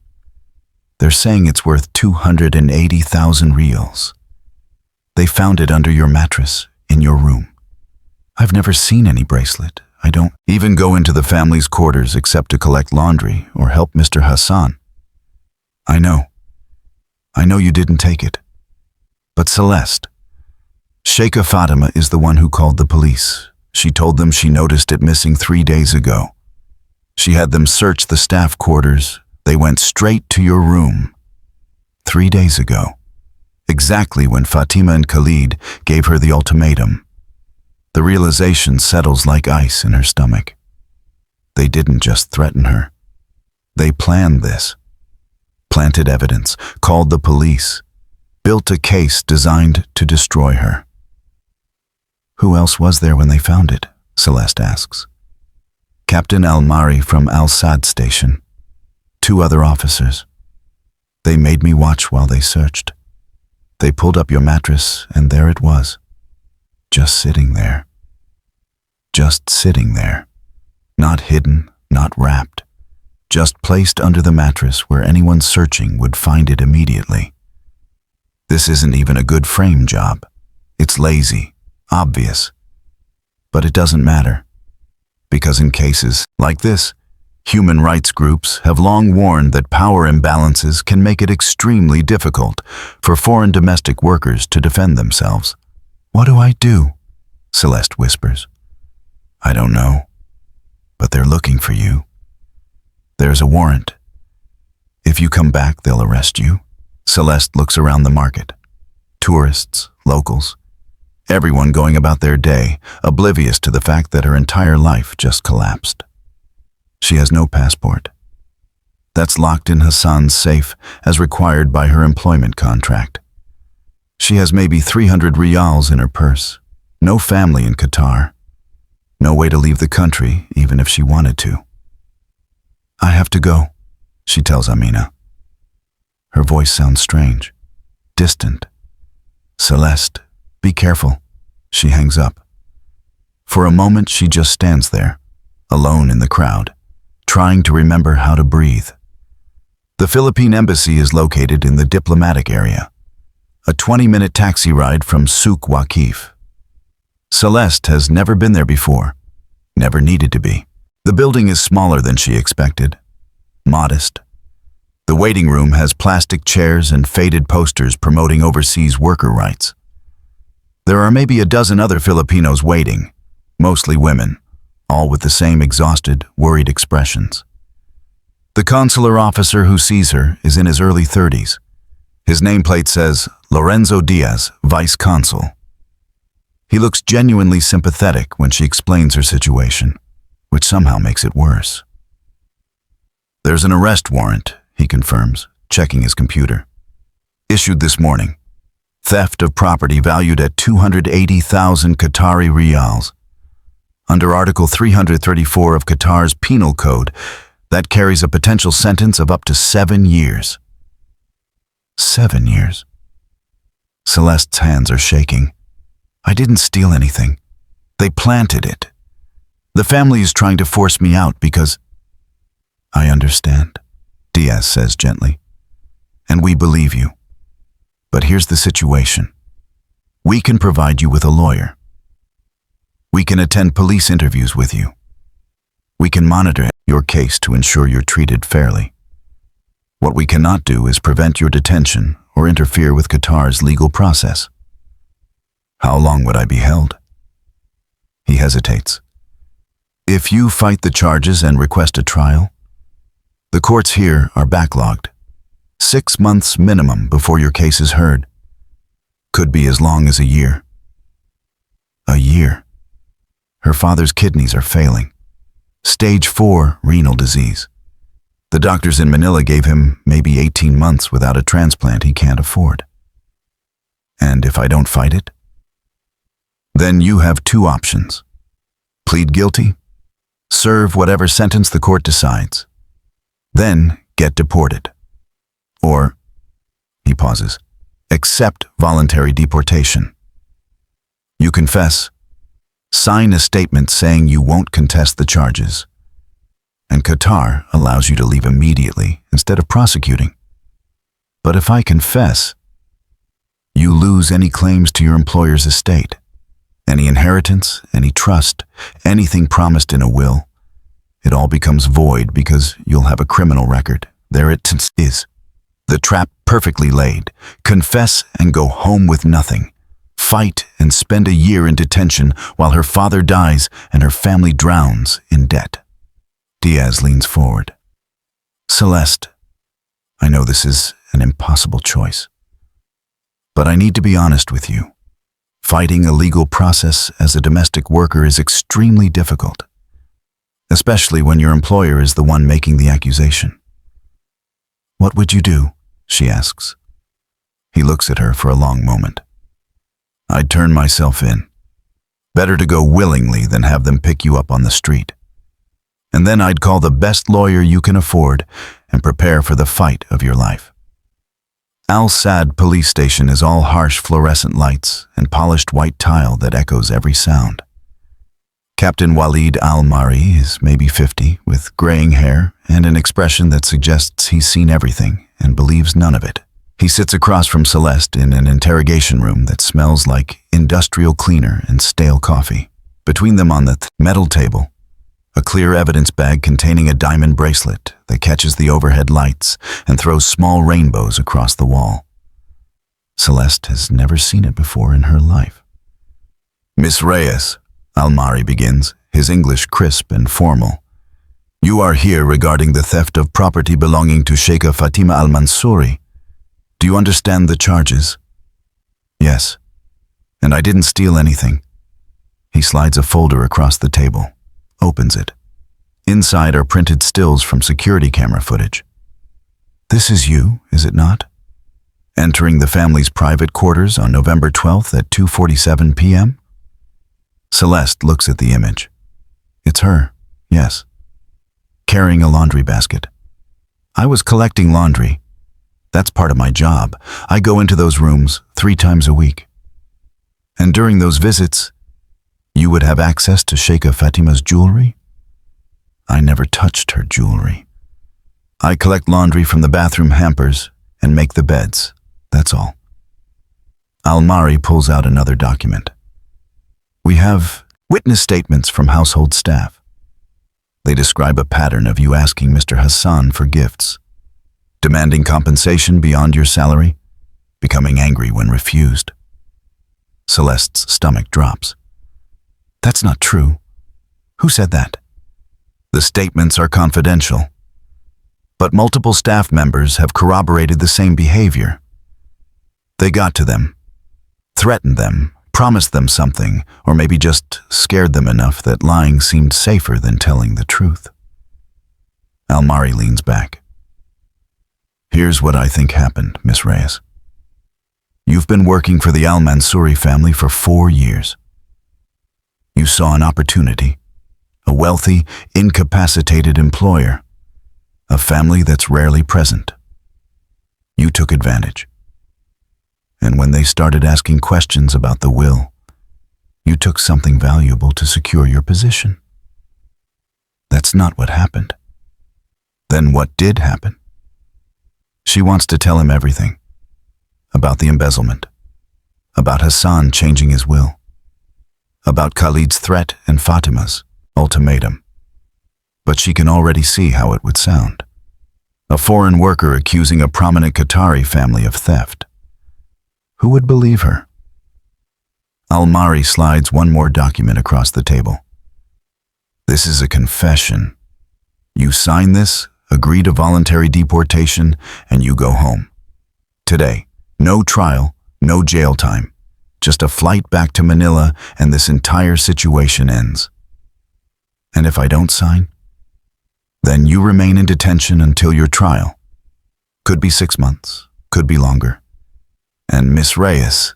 They're saying it's worth 280,000 reals. They found it under your mattress, in your room. I've never seen any bracelet. I don't even go into the family's quarters except to collect laundry or help Mr. Hassan. I know you didn't take it. But Celeste, Sheikha Fatima is the one who called the police. She told them she noticed it missing 3 days ago. She had them search the staff quarters. They went straight to your room. 3 days ago. Exactly when Fatima and Khalid gave her the ultimatum. The realization settles like ice in her stomach. They didn't just threaten her. They planned this. Planted evidence, called the police, built a case designed to destroy her. Who else was there when they found it? Celeste asks. Captain Al-Mari from Al-Sad station. 2 other officers. They made me watch while they searched. They pulled up your mattress, and there it was. Just sitting there. Just sitting there. Not hidden, not wrapped. Just placed under the mattress where anyone searching would find it immediately. This isn't even a good frame job. It's lazy, obvious. But it doesn't matter. Because in cases like this, human rights groups have long warned that power imbalances can make it extremely difficult for foreign domestic workers to defend themselves. What do I do? Celeste whispers. I don't know. But they're looking for you. There's a warrant. If you come back, they'll arrest you. Celeste looks around the market. Tourists, locals, everyone going about their day, oblivious to the fact that her entire life just collapsed. She has no passport. That's locked in Hassan's safe as required by her employment contract. She has maybe 300 riyals in her purse. No family in Qatar. No way to leave the country, even if she wanted to. I have to go, she tells Amina. Her voice sounds strange, distant. Celeste, be careful. She hangs up. For a moment, she just stands there, alone in the crowd, trying to remember how to breathe. The Philippine embassy is located in the diplomatic area. a 20-minute taxi ride from Souk Waqif. Celeste has never been there before, never needed to be. The building is smaller than she expected, modest. The waiting room has plastic chairs and faded posters promoting overseas worker rights. There are maybe a dozen other Filipinos waiting, mostly women, all with the same exhausted, worried expressions. The consular officer who sees her is in his early 30s. His nameplate says, Lorenzo Diaz, Vice Consul. He looks genuinely sympathetic when she explains her situation, which somehow makes it worse. There's an arrest warrant, he confirms, checking his computer. Issued this morning. Theft of property valued at 280,000 Qatari riyals. Under Article 334 of Qatar's Penal Code, that carries a potential sentence of up to 7 years. 7 years. Celeste's hands are shaking. I didn't steal anything. They planted it. The family is trying to force me out because... I understand, Diaz says gently. And we believe you. But here's the situation. We can provide you with a lawyer. We can attend police interviews with you. We can monitor your case to ensure you're treated fairly. What we cannot do is prevent your detention or interfere with Qatar's legal process. How long would I be held? He hesitates. If you fight the charges and request a trial, the courts here are backlogged. 6 months minimum before your case is heard. Could be as long as a year. A year. Her father's kidneys are failing. Stage 4 renal disease. The doctors in Manila gave him maybe 18 months without a transplant he can't afford. And if I don't fight it? Then you have 2 options. Plead guilty, serve whatever sentence the court decides, then get deported. Or, he pauses, accept voluntary deportation. You confess, sign a statement saying you won't contest the charges, and Qatar allows you to leave immediately instead of prosecuting. But if I confess, you lose any claims to your employer's estate, any inheritance, any trust, anything promised in a will. It all becomes void because you'll have a criminal record. There it is. The trap perfectly laid. Confess and go home with nothing. Fight and spend a year in detention while her father dies and her family drowns in debt. Diaz leans forward. Celeste, I know this is an impossible choice, but I need to be honest with you. Fighting a legal process as a domestic worker is extremely difficult, especially when your employer is the one making the accusation. What would you do? She asks. He looks at her for a long moment. I'd turn myself in. Better to go willingly than have them pick you up on the street. And then I'd call the best lawyer you can afford and prepare for the fight of your life. Al Sadd police station is all harsh fluorescent lights and polished white tile that echoes every sound. Captain Walid Al-Mari is maybe 50, with graying hair and an expression that suggests he's seen everything and believes none of it. He sits across from Celeste in an interrogation room that smells like industrial cleaner and stale coffee. Between them on the metal table, a clear evidence bag containing a diamond bracelet that catches the overhead lights and throws small rainbows across the wall. Celeste has never seen it before in her life. Miss Reyes, Al-Mari begins, his English crisp and formal. You are here regarding the theft of property belonging to Sheikha Fatima Al-Mansouri. Do you understand the charges? Yes. And I didn't steal anything. He slides a folder across the table, opens it. Inside are printed stills from security camera footage. This is you, is it not? Entering the family's private quarters on November 12th at 2:47 p.m.? Celeste looks at the image. It's her, yes. Carrying a laundry basket. I was collecting laundry. That's part of my job. I go into those rooms 3 times a week. And during those visits, you would have access to Sheikha Fatima's jewelry? I never touched her jewelry. I collect laundry from the bathroom hampers and make the beds, that's all. Almari pulls out another document. We have witness statements from household staff. They describe a pattern of you asking Mr. Hassan for gifts, demanding compensation beyond your salary, becoming angry when refused. Celeste's stomach drops. That's not true. Who said that? The statements are confidential, but multiple staff members have corroborated the same behavior. They got to them, threatened them, promised them something, or maybe just scared them enough that lying seemed safer than telling the truth. Almari leans back. Here's what I think happened, Miss Reyes. You've been working for the Al-Mansouri family for 4 years. You saw an opportunity, a wealthy, incapacitated employer, a family that's rarely present. You took advantage. And when they started asking questions about the will, you took something valuable to secure your position. That's not what happened. Then what did happen? She wants to tell him everything. About the embezzlement. About Hassan changing his will. About Khalid's threat and Fatima's ultimatum. But she can already see how it would sound. A foreign worker accusing a prominent Qatari family of theft. Who would believe her? Almari slides one more document across the table. This is a confession. You sign this, agree to voluntary deportation, and you go home. Today, no trial, no jail time. Just a flight back to Manila, and this entire situation ends. And if I don't sign? Then you remain in detention until your trial. Could be 6 months, could be longer. And Miss Reyes.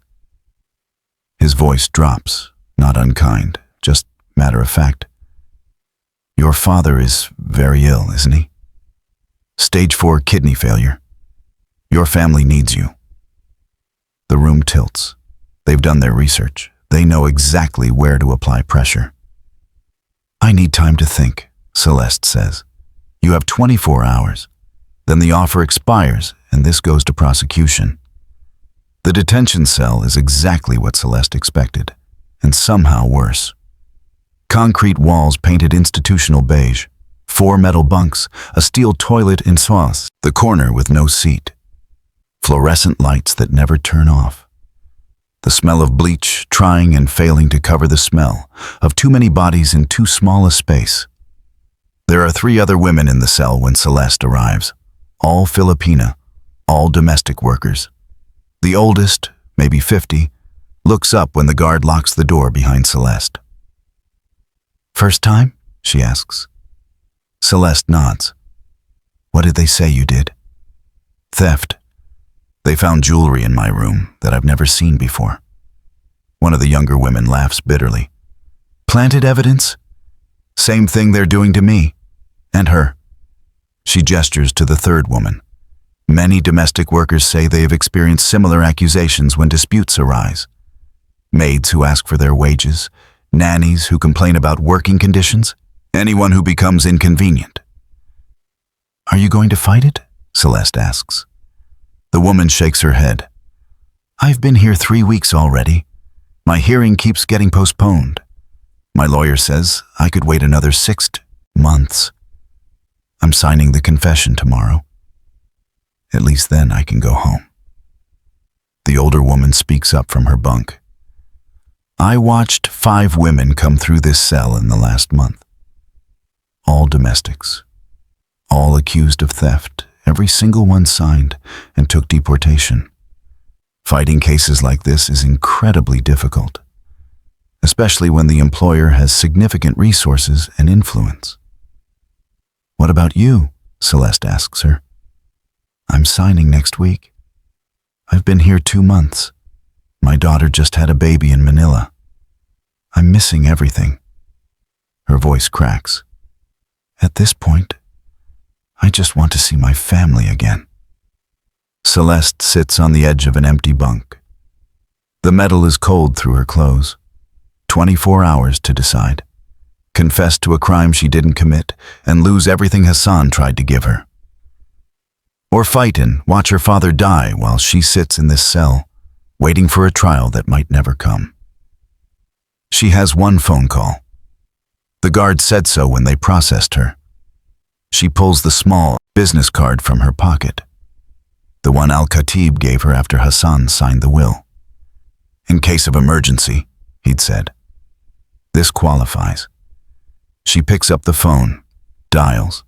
His voice drops, not unkind, just matter of fact. Your father is very ill, isn't he? Stage 4 kidney failure. Your family needs you. The room tilts. They've done their research. They know exactly where to apply pressure. I need time to think, Celeste says. You have 24 hours. Then the offer expires, and this goes to prosecution. The detention cell is exactly what Celeste expected, and somehow worse. Concrete walls painted institutional beige, 4 metal bunks, a steel toilet in sauce, the corner with no seat. Fluorescent lights that never turn off. The smell of bleach trying and failing to cover the smell of too many bodies in too small a space. There are 3 other women in the cell when Celeste arrives, all Filipina, all domestic workers. The oldest, maybe 50, looks up when the guard locks the door behind Celeste. First time? She asks. Celeste nods. What did they say you did? Theft. They found jewelry in my room that I've never seen before. One of the younger women laughs bitterly. Planted evidence? Same thing they're doing to me. And her. She gestures to the third woman. Many domestic workers say they have experienced similar accusations when disputes arise. Maids who ask for their wages, nannies who complain about working conditions, anyone who becomes inconvenient. Are you going to fight it? Celeste asks. The woman shakes her head. I've been here 3 weeks already. My hearing keeps getting postponed. My lawyer says I could wait another 6 months. I'm signing the confession tomorrow. At least then I can go home. The older woman speaks up from her bunk. I watched 5 women come through this cell in the last month. All domestics. All accused of theft. Every single one signed and took deportation. Fighting cases like this is incredibly difficult, especially when the employer has significant resources and influence. What about you? Celeste asks her. I'm signing next week. I've been here 2 months. My daughter just had a baby in Manila. I'm missing everything. Her voice cracks. At this point, I just want to see my family again. Celeste sits on the edge of an empty bunk. The metal is cold through her clothes. 24 hours to decide. Confess to a crime she didn't commit and lose everything Hassan tried to give her. Or fight and watch her father die while she sits in this cell, waiting for a trial that might never come. She has one phone call. The guard said so when they processed her. She pulls the small business card from her pocket, the one Al-Khatib gave her after Hassan signed the will. In case of emergency, he'd said. This qualifies. She picks up the phone, dials.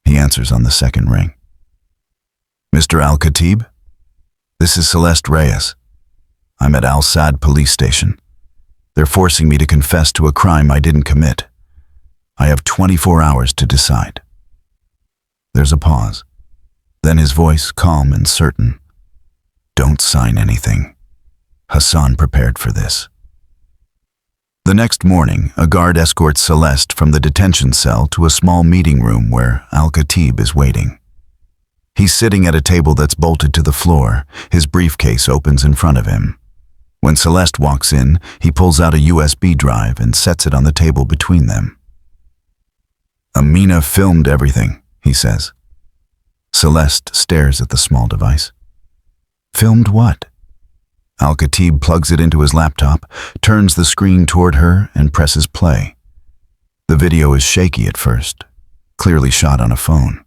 He answers on the second ring. Mr. Al-Khatib? This is Celeste Reyes. I'm at Al-Sad police station. They're forcing me to confess to a crime I didn't commit. I have 24 hours to decide. There's a pause. Then his voice calm and certain. Don't sign anything. Hassan prepared for this. The next morning, a guard escorts Celeste from the detention cell to a small meeting room where Al-Khatib is waiting. He's sitting at a table that's bolted to the floor. His briefcase opens in front of him. When Celeste walks in, he pulls out a USB drive and sets it on the table between them. Amina filmed everything, he says. Celeste stares at the small device. Filmed what? Al-Khatib plugs it into his laptop, turns the screen toward her, and presses play. The video is shaky at first, clearly shot on a phone.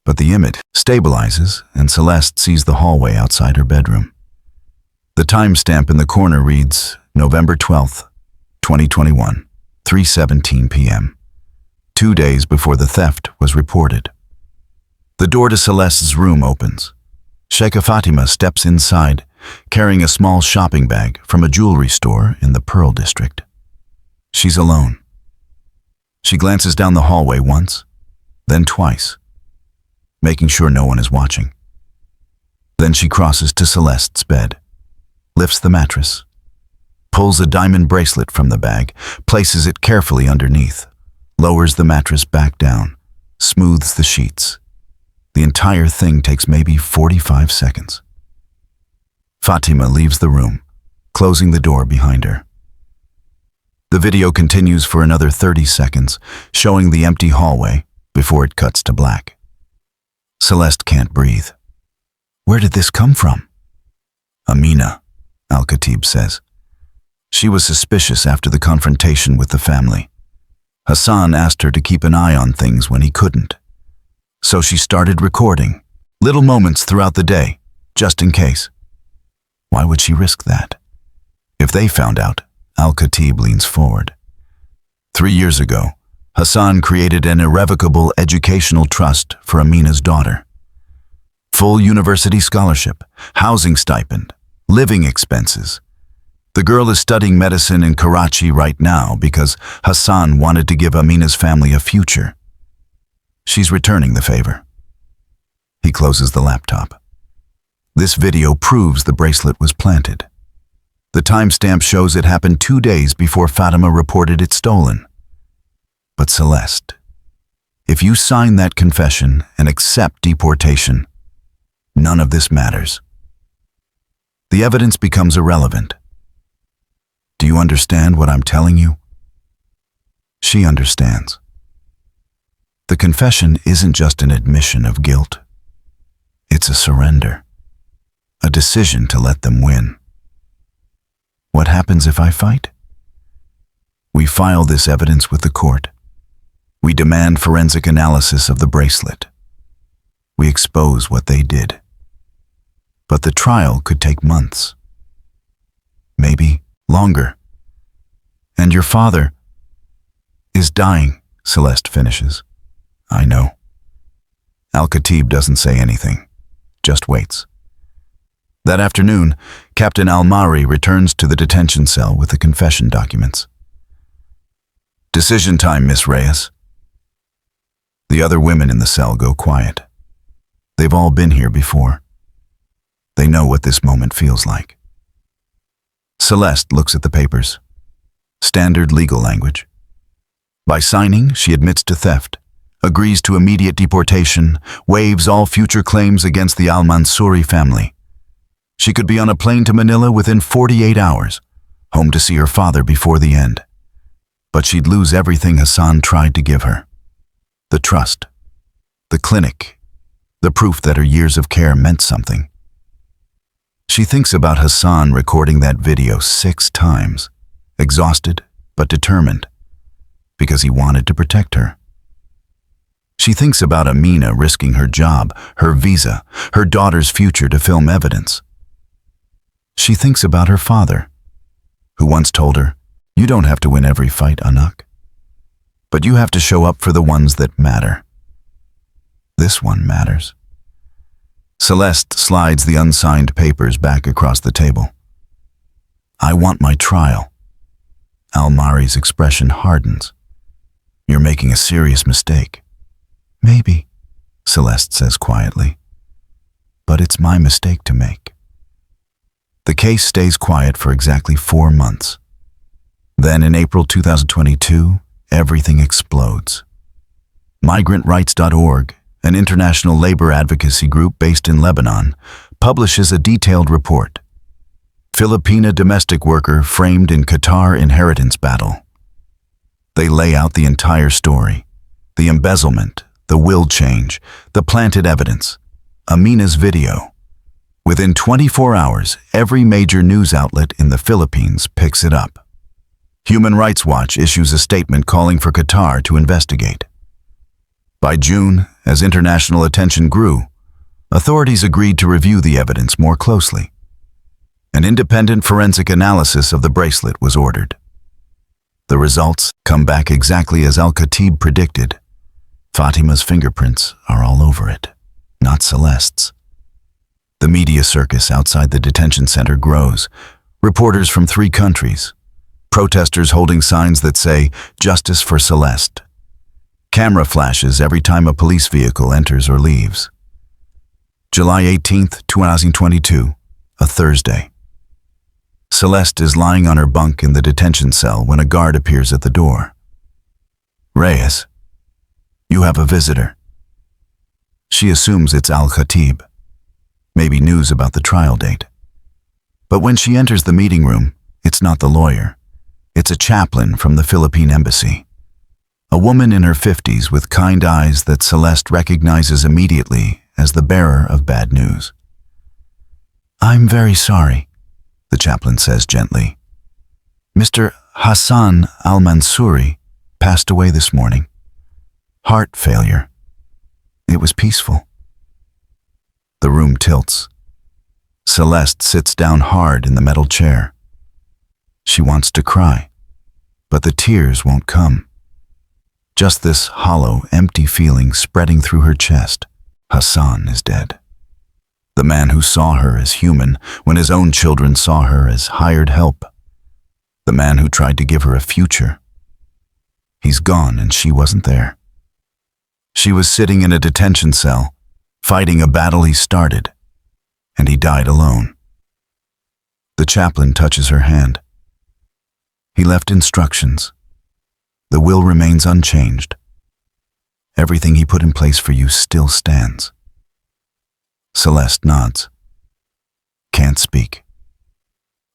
But the image stabilizes, and Celeste sees the hallway outside her bedroom. The timestamp in the corner reads November 12th, 2021, 3:17 p.m., 2 days before the theft was reported. The door to Celeste's room opens. Sheikha Fatima steps inside, carrying a small shopping bag from a jewelry store in the Pearl District. She's alone. She glances down the hallway once, then twice, making sure no one is watching. Then she crosses to Celeste's bed, lifts the mattress, pulls a diamond bracelet from the bag, places it carefully underneath, lowers the mattress back down, smooths the sheets. The entire thing takes maybe 45 seconds. Fatima leaves the room, closing the door behind her. The video continues for another 30 seconds, showing the empty hallway before it cuts to black. Celeste can't breathe. Where did this come from? Amina, Al-Khatib says. She was suspicious after the confrontation with the family. Hassan asked her to keep an eye on things when he couldn't. So she started recording, little moments throughout the day, just in case. Why would she risk that? If they found out, Al-Khatib leans forward. 3 years ago, Hassan created an irrevocable educational trust for Amina's daughter. Full university scholarship, housing stipend, living expenses. The girl is studying medicine in Karachi right now because Hassan wanted to give Amina's family a future. She's returning the favor. He closes the laptop. This video proves the bracelet was planted. The timestamp shows it happened 2 days before Fatima reported it stolen. But Celeste, if you sign that confession and accept deportation, none of this matters. The evidence becomes irrelevant. Do you understand what I'm telling you? She understands. The confession isn't just an admission of guilt. It's a surrender, a decision to let them win. What happens if I fight? We file this evidence with the court. We demand forensic analysis of the bracelet. We expose what they did. But the trial could take months. Maybe longer. And your father is dying, Celeste finishes. I know. Al-Khatib doesn't say anything, just waits. That afternoon, Captain Al-Mari returns to the detention cell with the confession documents. Decision time, Miss Reyes. The other women in the cell go quiet. They've all been here before. They know what this moment feels like. Celeste looks at the papers. Standard legal language. By signing, she admits to theft, agrees to immediate deportation, waives all future claims against the Al-Mansouri family. She could be on a plane to Manila within 48 hours, home to see her father before the end. But she'd lose everything Hassan tried to give her. The trust, the clinic, the proof that her years of care meant something. She thinks about Hassan recording that video 6 times, exhausted but determined, because he wanted to protect her. She thinks about Amina risking her job, her visa, her daughter's future to film evidence. She thinks about her father, who once told her, "You don't have to win every fight, Anak, but you have to show up for the ones that matter." This one matters. Celeste slides the unsigned papers back across the table. "I want my trial." Almari's expression hardens. "You're making a serious mistake." "Maybe," Celeste says quietly, "but it's my mistake to make." The case stays quiet for exactly 4 months. Then in April 2022, everything explodes. Migrant.org, an international labor advocacy group based in Lebanon, publishes a detailed report. Filipina domestic worker framed in Qatar inheritance battle. They lay out the entire story: the embezzlement, the will change, the planted evidence, Amina's video. Within 24 hours, every major news outlet in the Philippines picks it up. Human Rights Watch issues a statement calling for Qatar to investigate. By June, as international attention grew, authorities agreed to review the evidence more closely. An independent forensic analysis of the bracelet was ordered. The results come back exactly as Al-Khatib predicted. Fatima's fingerprints are all over it, not Celeste's. The media circus outside the detention center grows. Reporters from 3 countries. Protesters holding signs that say, "Justice for Celeste." Camera flashes every time a police vehicle enters or leaves. July 18th, 2022, a Thursday. Celeste is lying on her bunk in the detention cell when a guard appears at the door. "Reyes, you have a visitor." She assumes it's Al-Khatib. Maybe news about the trial date. But when she enters the meeting room, it's not the lawyer. It's a chaplain from the Philippine embassy. A woman in her 50s with kind eyes that Celeste recognizes immediately as the bearer of bad news. "I'm very sorry," the chaplain says gently. "Mr. Hassan al-Mansouri passed away this morning. Heart failure. It was peaceful." The room tilts. Celeste sits down hard in the metal chair. She wants to cry, but the tears won't come. Just this hollow, empty feeling spreading through her chest. Hassan is dead. The man who saw her as human when his own children saw her as hired help. The man who tried to give her a future. He's gone and she wasn't there. She was sitting in a detention cell, fighting a battle he started, and he died alone. The chaplain touches her hand. He left instructions. The will remains unchanged. Everything he put in place for you still stands. Celeste nods. Can't speak.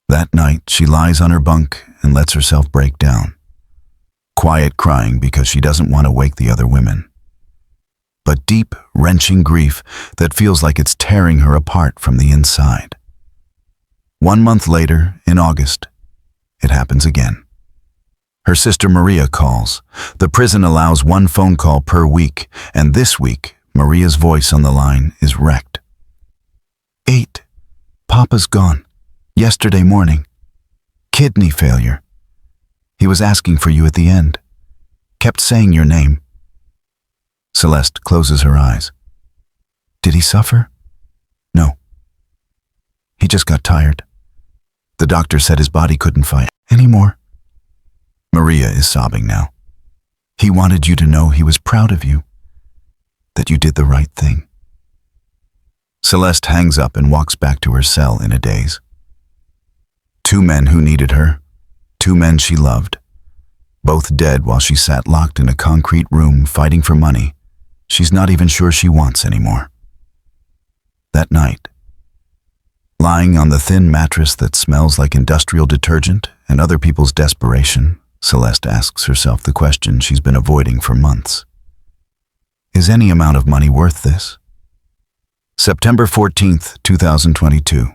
That night, she lies on her bunk and lets herself break down. Quiet crying because she doesn't want to wake the other women. But deep, wrenching grief that feels like it's tearing her apart from the inside. 1 month later, in August, it happens again. Her sister Maria calls. The prison allows 1 phone call per week, and this week, Maria's voice on the line is wrecked. 8. Papa's gone. Yesterday morning. Kidney failure. He was asking for you at the end. Kept saying your name. Celeste closes her eyes. Did he suffer? No. He just got tired. The doctor said his body couldn't fight anymore. Maria is sobbing now. He wanted you to know he was proud of you, that you did the right thing. Celeste hangs up and walks back to her cell in a daze. 2 men who needed her, 2 men she loved, both dead while she sat locked in a concrete room fighting for money she's not even sure she wants anymore. That night, lying on the thin mattress that smells like industrial detergent and other people's desperation, Celeste asks herself the question she's been avoiding for months. Is any amount of money worth this? September 14th, 2022.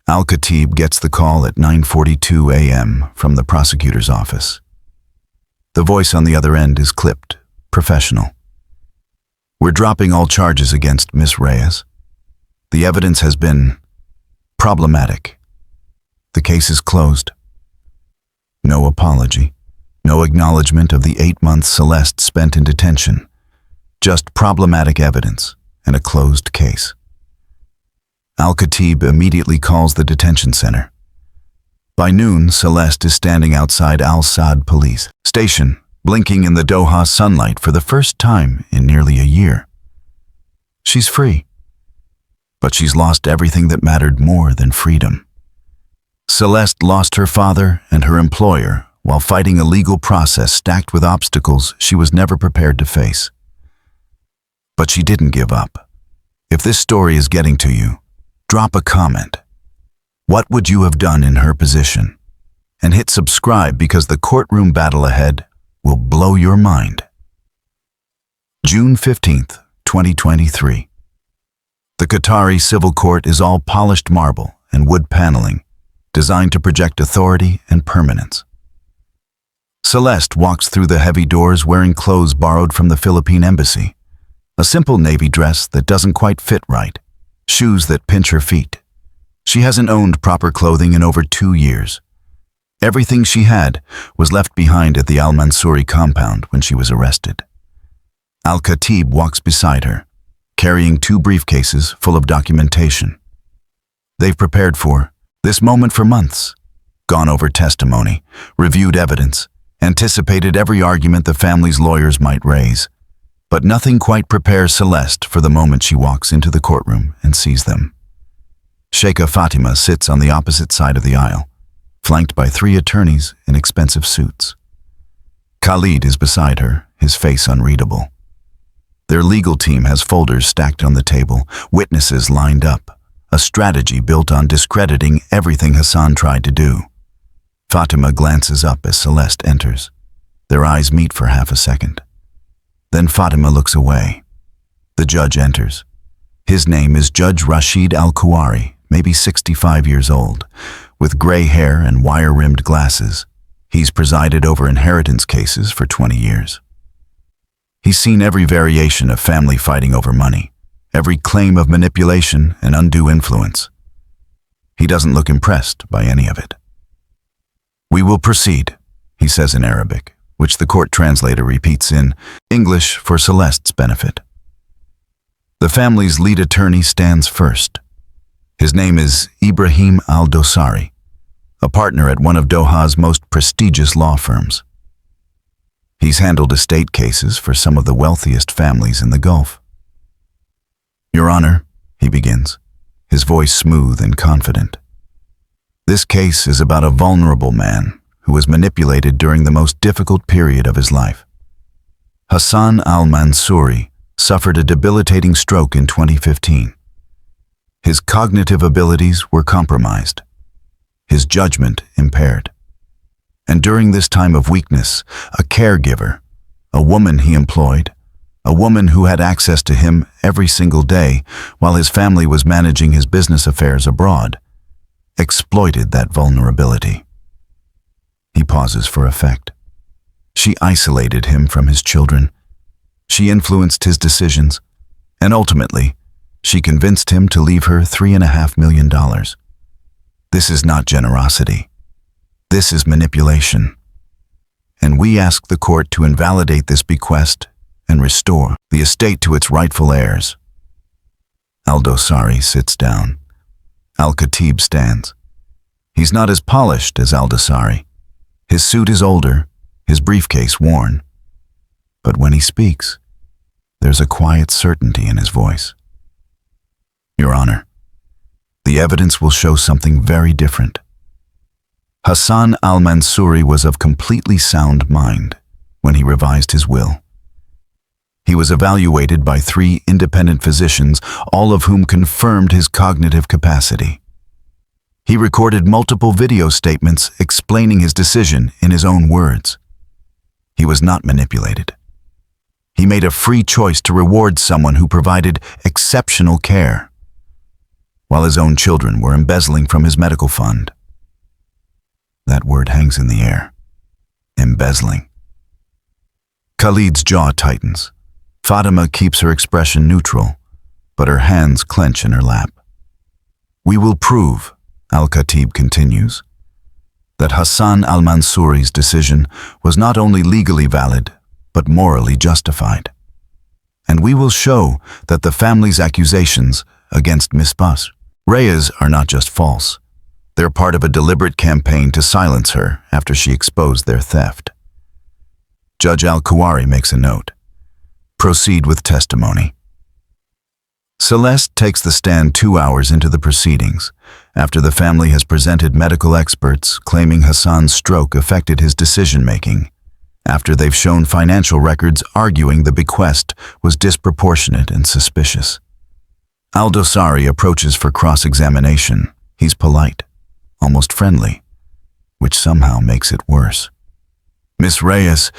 Al-Khatib gets the call at 9:42 a.m. from the prosecutor's office. The voice on the other end is clipped, professional. "We're dropping all charges against Miss Reyes. The evidence has been problematic. The case is closed." No apology, no acknowledgement of the 8 months Celeste spent in detention, just problematic evidence and a closed case. Al-Khatib immediately calls the detention center. By noon, Celeste is standing outside Al-Saad police station, blinking in the Doha sunlight for the first time in nearly a year. She's free, but she's lost everything that mattered more than freedom. Celeste lost her father and her employer while fighting a legal process stacked with obstacles she was never prepared to face. But she didn't give up. If this story is getting to you, drop a comment. What would you have done in her position? And hit subscribe because the courtroom battle ahead will blow your mind. June 15th, 2023. The Qatari civil court is all polished marble and wood paneling, designed to project authority and permanence. Celeste walks through the heavy doors wearing clothes borrowed from the Philippine embassy. A simple navy dress that doesn't quite fit right, shoes that pinch her feet. She hasn't owned proper clothing in over 2 years. Everything she had was left behind at the Al-Mansouri compound when she was arrested. Al-Khatib walks beside her, carrying 2 briefcases full of documentation. They've prepared for this moment for months, gone over testimony, reviewed evidence, anticipated every argument the family's lawyers might raise. But nothing quite prepares Celeste for the moment she walks into the courtroom and sees them. Sheikha Fatima sits on the opposite side of the aisle, flanked by 3 attorneys in expensive suits. Khalid is beside her, his face unreadable. Their legal team has folders stacked on the table, witnesses lined up, a strategy built on discrediting everything Hassan tried to do. Fatima glances up as Celeste enters. Their eyes meet for half a second. Then Fatima looks away. The judge enters. His name is Judge Rashid Al-Kuwari, maybe 65 years old, with gray hair and wire-rimmed glasses. He's presided over inheritance cases for 20 years. He's seen every variation of family fighting over money, every claim of manipulation and undue influence. He doesn't look impressed by any of it. "We will proceed," he says in Arabic, which the court translator repeats in English for Celeste's benefit. The family's lead attorney stands first. His name is Ibrahim Al-Dosari, a partner at one of Doha's most prestigious law firms. He's handled estate cases for some of the wealthiest families in the Gulf. "Your Honor," he begins, his voice smooth and confident. "This case is about a vulnerable man who was manipulated during the most difficult period of his life. Hassan al-Mansouri suffered a debilitating stroke in 2015. His cognitive abilities were compromised, his judgment impaired. And during this time of weakness, a caregiver, a woman he employed, a woman who had access to him every single day while his family was managing his business affairs abroad, exploited that vulnerability." He pauses for effect. She isolated him from his children. She influenced his decisions, and ultimately, she convinced him to leave her $3.5 million. This is not generosity. This is manipulation. And we ask the court to invalidate this bequest and restore the estate to its rightful heirs. Al-Dosari sits down. Al-Khatib stands. He's not as polished as Al-Dosari. His suit is older, his briefcase worn. But when he speaks, there's a quiet certainty in his voice. "Your Honor, the evidence will show something very different. Hassan al-Mansouri was of completely sound mind when he revised his will. He was evaluated by 3 independent physicians, all of whom confirmed his cognitive capacity. He recorded multiple video statements explaining his decision in his own words. He was not manipulated. He made a free choice to reward someone who provided exceptional care. while his own children were embezzling from his medical fund. That word hangs in the air. Embezzling. Khalid's jaw tightens. Fatima keeps her expression neutral, but her hands clench in her lap. We will prove, Al-Khatib continues, that Hassan al-Mansouri's decision was not only legally valid, but morally justified. And we will show that the family's accusations against Miss Reyes are not just false. They're part of a deliberate campaign to silence her after she exposed their theft. Judge Al-Kuwari makes a note. Proceed with testimony. Celeste takes the stand 2 hours into the proceedings, after the family has presented medical experts claiming Hassan's stroke affected his decision-making, after they've shown financial records arguing the bequest was disproportionate and suspicious. Al-Dosari approaches for cross-examination. He's polite, almost friendly, which somehow makes it worse. Miss Reyes,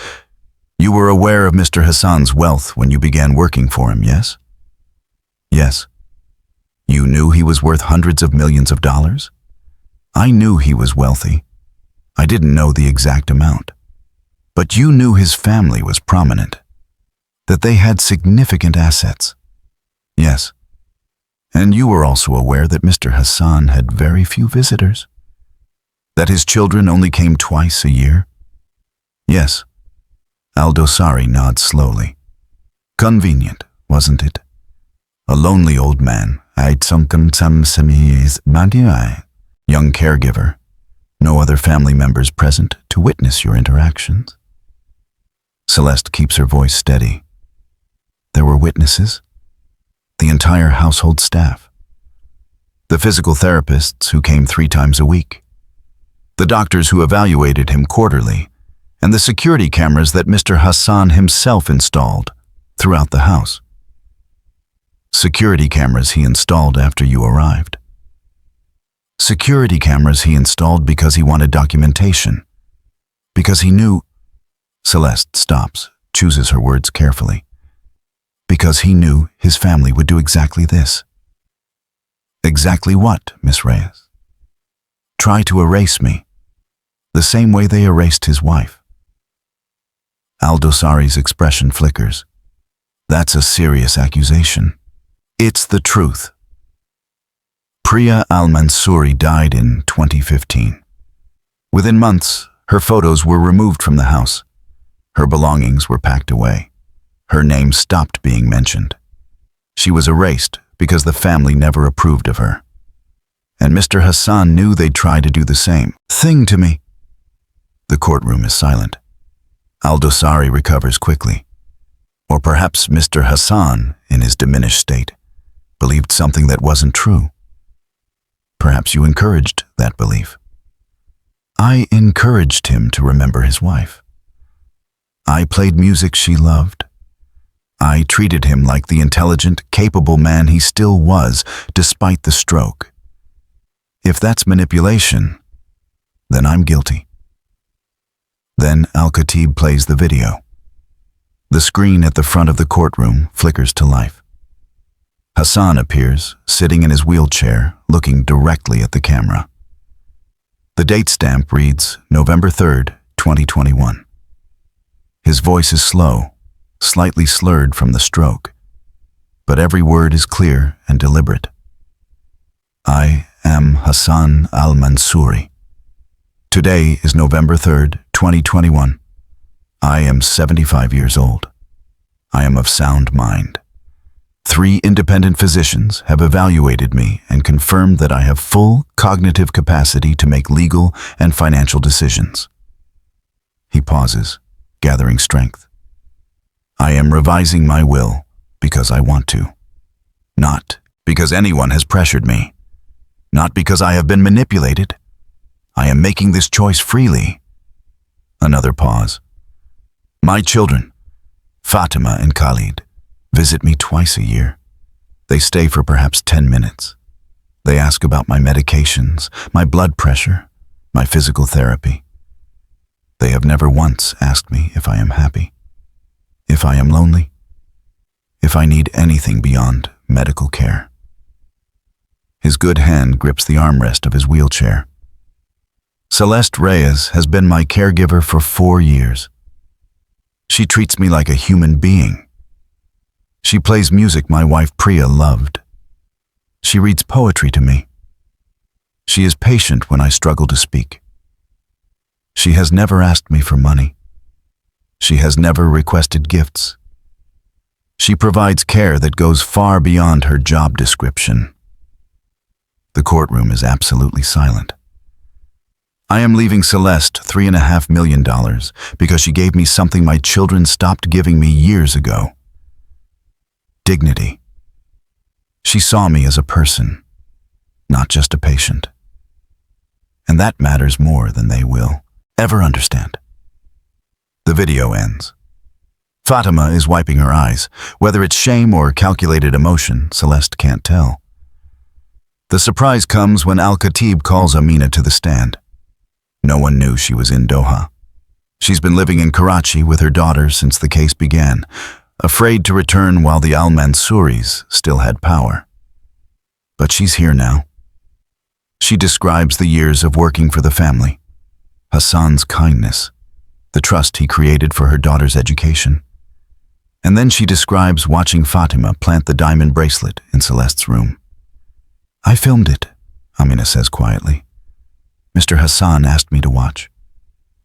you were aware of Mr. Hassan's wealth when you began working for him, yes? Yes. You knew he was worth hundreds of millions of dollars? I knew he was wealthy. I didn't know the exact amount. But you knew his family was prominent, that they had significant assets. Yes. And you were also aware that Mr. Hassan had very few visitors? That his children only came twice a year? Yes. Al-Dosari nods slowly. Convenient, wasn't it? A lonely old man, young caregiver, no other family members present to witness your interactions. Celeste keeps her voice steady. There were witnesses? The entire household staff. The physical therapists who came 3 times a week. The doctors who evaluated him quarterly, and the security cameras that Mr. Hassan himself installed throughout the house. Security cameras he installed after you arrived. Security cameras he installed because he wanted documentation. Because he knew... Celeste stops, chooses her words carefully. Because he knew his family would do exactly this. Exactly what, Miss Reyes? Try to erase me, the same way they erased his wife. Al-Dosari's expression flickers. That's a serious accusation. It's the truth. Priya al-Mansouri died in 2015. Within months, her photos were removed from the house. Her belongings were packed away. Her name stopped being mentioned. She was erased because the family never approved of her. And Mr. Hassan knew they'd try to do the same thing to me. The courtroom is silent. Al-Dosari recovers quickly. Or perhaps Mr. Hassan, in his diminished state, believed something that wasn't true. Perhaps you encouraged that belief. I encouraged him to remember his wife. I played music she loved. I treated him like the intelligent, capable man he still was, despite the stroke. If that's manipulation, then I'm guilty. Then Al-Khatib plays the video. The screen at the front of the courtroom flickers to life. Hassan appears, sitting in his wheelchair, looking directly at the camera. The date stamp reads November 3rd, 2021. His voice is slow, slightly slurred from the stroke, but every word is clear and deliberate. I am Hassan al-Mansouri. Today is November 3rd, 2021. I am 75 years old. I am of sound mind. 3 independent physicians have evaluated me and confirmed that I have full cognitive capacity to make legal and financial decisions. He pauses, gathering strength. I am revising my will because I want to. Not because anyone has pressured me. Not because I have been manipulated. I am making this choice freely. Another pause. My children, Fatima and Khalid, visit me twice a year. They stay for perhaps 10 minutes. They ask about my medications, my blood pressure, my physical therapy. They have never once asked me if I am happy, if I am lonely, if I need anything beyond medical care. His good hand grips the armrest of his wheelchair. Celeste Reyes has been my caregiver for 4 years. She treats me like a human being. She plays music my wife Priya loved. She reads poetry to me. She is patient when I struggle to speak. She has never asked me for money. She has never requested gifts. She provides care that goes far beyond her job description. The courtroom is absolutely silent. I am leaving Celeste $3.5 million because she gave me something my children stopped giving me years ago. Dignity. She saw me as a person, not just a patient. And that matters more than they will ever understand. The video ends. Fatima is wiping her eyes. Whether it's shame or calculated emotion, Celeste can't tell. The surprise comes when Al-Khatib calls Amina to the stand. No one knew she was in Doha. She's been living in Karachi with her daughter since the case began, afraid to return while the Al-Mansuris still had power. But she's here now. She describes the years of working for the family, Hassan's kindness, the trust he created for her daughter's education. And then she describes watching Fatima plant the diamond bracelet in Celeste's room. I filmed it, Amina says quietly. Mr. Hassan asked me to watch,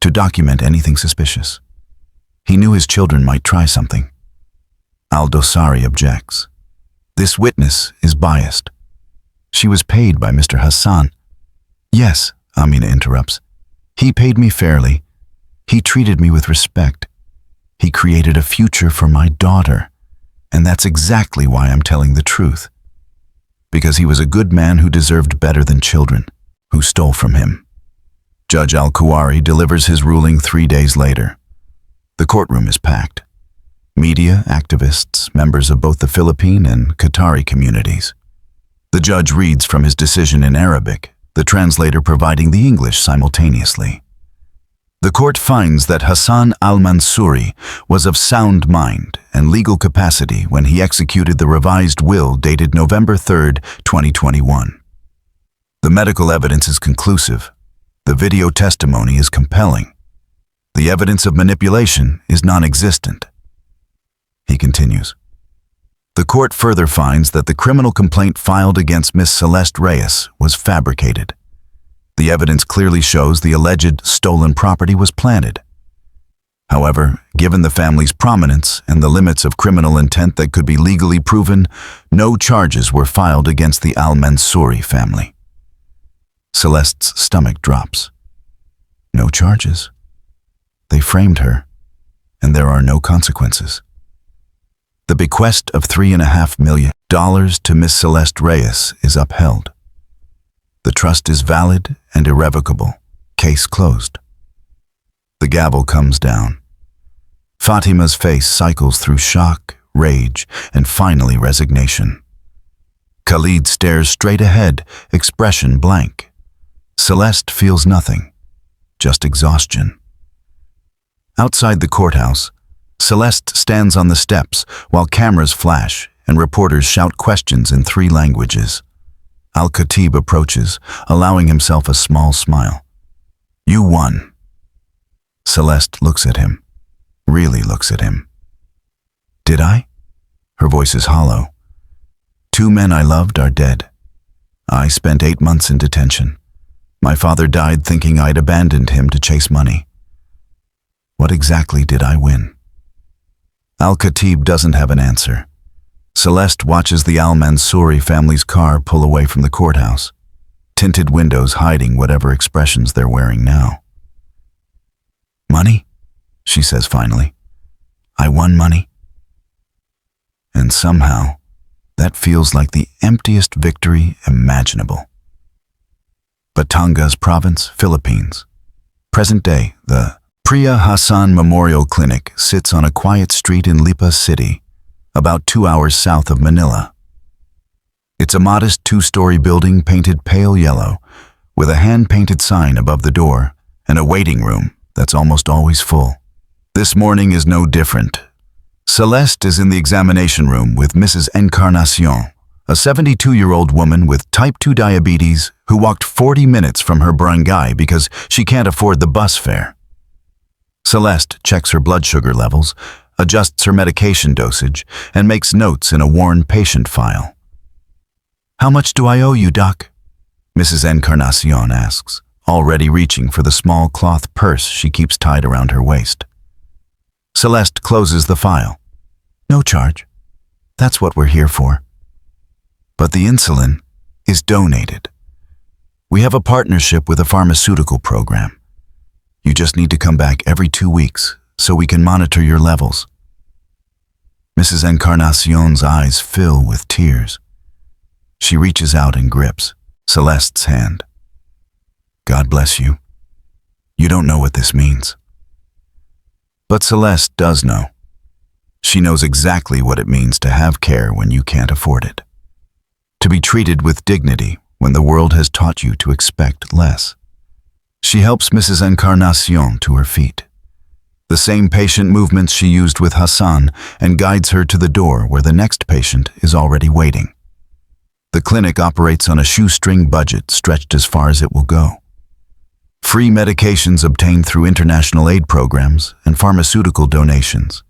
to document anything suspicious. He knew his children might try something. Al-Dosari objects. This witness is biased. She was paid by Mr. Hassan. Yes, Amina interrupts. He paid me fairly. He treated me with respect. He created a future for my daughter. And that's exactly why I'm telling the truth. Because he was a good man who deserved better than children, who stole from him. Judge Al-Kuwari delivers his ruling 3 days later. The courtroom is packed. Media, activists, members of both the Philippine and Qatari communities. The judge reads from his decision in Arabic, the translator providing the English simultaneously. The court finds that Hassan al-Mansuri was of sound mind and legal capacity when he executed the revised will dated November 3, 2021. The medical evidence is conclusive. The video testimony is compelling. The evidence of manipulation is non-existent. He continues. The court further finds that the criminal complaint filed against Miss Celeste Reyes was fabricated. The evidence clearly shows the alleged stolen property was planted. However, given the family's prominence and the limits of criminal intent that could be legally proven, no charges were filed against the Al-Mansuri family. Celeste's stomach drops. No charges. They framed her, and there are no consequences. The bequest of $3.5 million to Miss Celeste Reyes is upheld. The trust is valid and irrevocable. Case closed. The gavel comes down. Fatima's face cycles through shock, rage, and finally resignation. Khalid stares straight ahead, expression blank. Celeste feels nothing, just exhaustion. Outside the courthouse, Celeste stands on the steps while cameras flash and reporters shout questions in 3 languages. Al-Khatib approaches, allowing himself a small smile. You won. Celeste looks at him, really looks at him. Did I? Her voice is hollow. 2 men I loved are dead. I spent 8 months in detention. My father died thinking I'd abandoned him to chase money. What exactly did I win? Al-Khatib doesn't have an answer. Celeste watches the Al-Mansuri family's car pull away from the courthouse, tinted windows hiding whatever expressions they're wearing now. Money? She says finally. I won money. And somehow, that feels like the emptiest victory imaginable. Batangas Province, Philippines. Present day, the Priya Hassan Memorial Clinic sits on a quiet street in Lipa City, about 2 hours south of Manila. It's a modest 2-story building painted pale yellow, with a hand-painted sign above the door and a waiting room that's almost always full. This morning is no different. Celeste is in the examination room with Mrs. Encarnacion, a 72-year-old woman with type 2 diabetes who walked 40 minutes from her barangay because she can't afford the bus fare. Celeste checks her blood sugar levels, adjusts her medication dosage, and makes notes in a worn patient file. "How much do I owe you, Doc?" Mrs. Encarnacion asks, already reaching for the small cloth purse she keeps tied around her waist. Celeste closes the file. "No charge. That's what we're here for." But the insulin is donated. "We have a partnership with a pharmaceutical program. You just need to come back every 2 weeks so we can monitor your levels." Mrs. Encarnacion's eyes fill with tears. She reaches out and grips Celeste's hand. "God bless you. You don't know what this means." But Celeste does know. She knows exactly what it means to have care when you can't afford it. To be treated with dignity when the world has taught you to expect less. She helps Mrs. Encarnacion to her feet. The same patient movements she used with Hassan, and guides her to the door where the next patient is already waiting. The clinic operates on a shoestring budget stretched as far as it will go. Free medications obtained through international aid programs and pharmaceutical donations.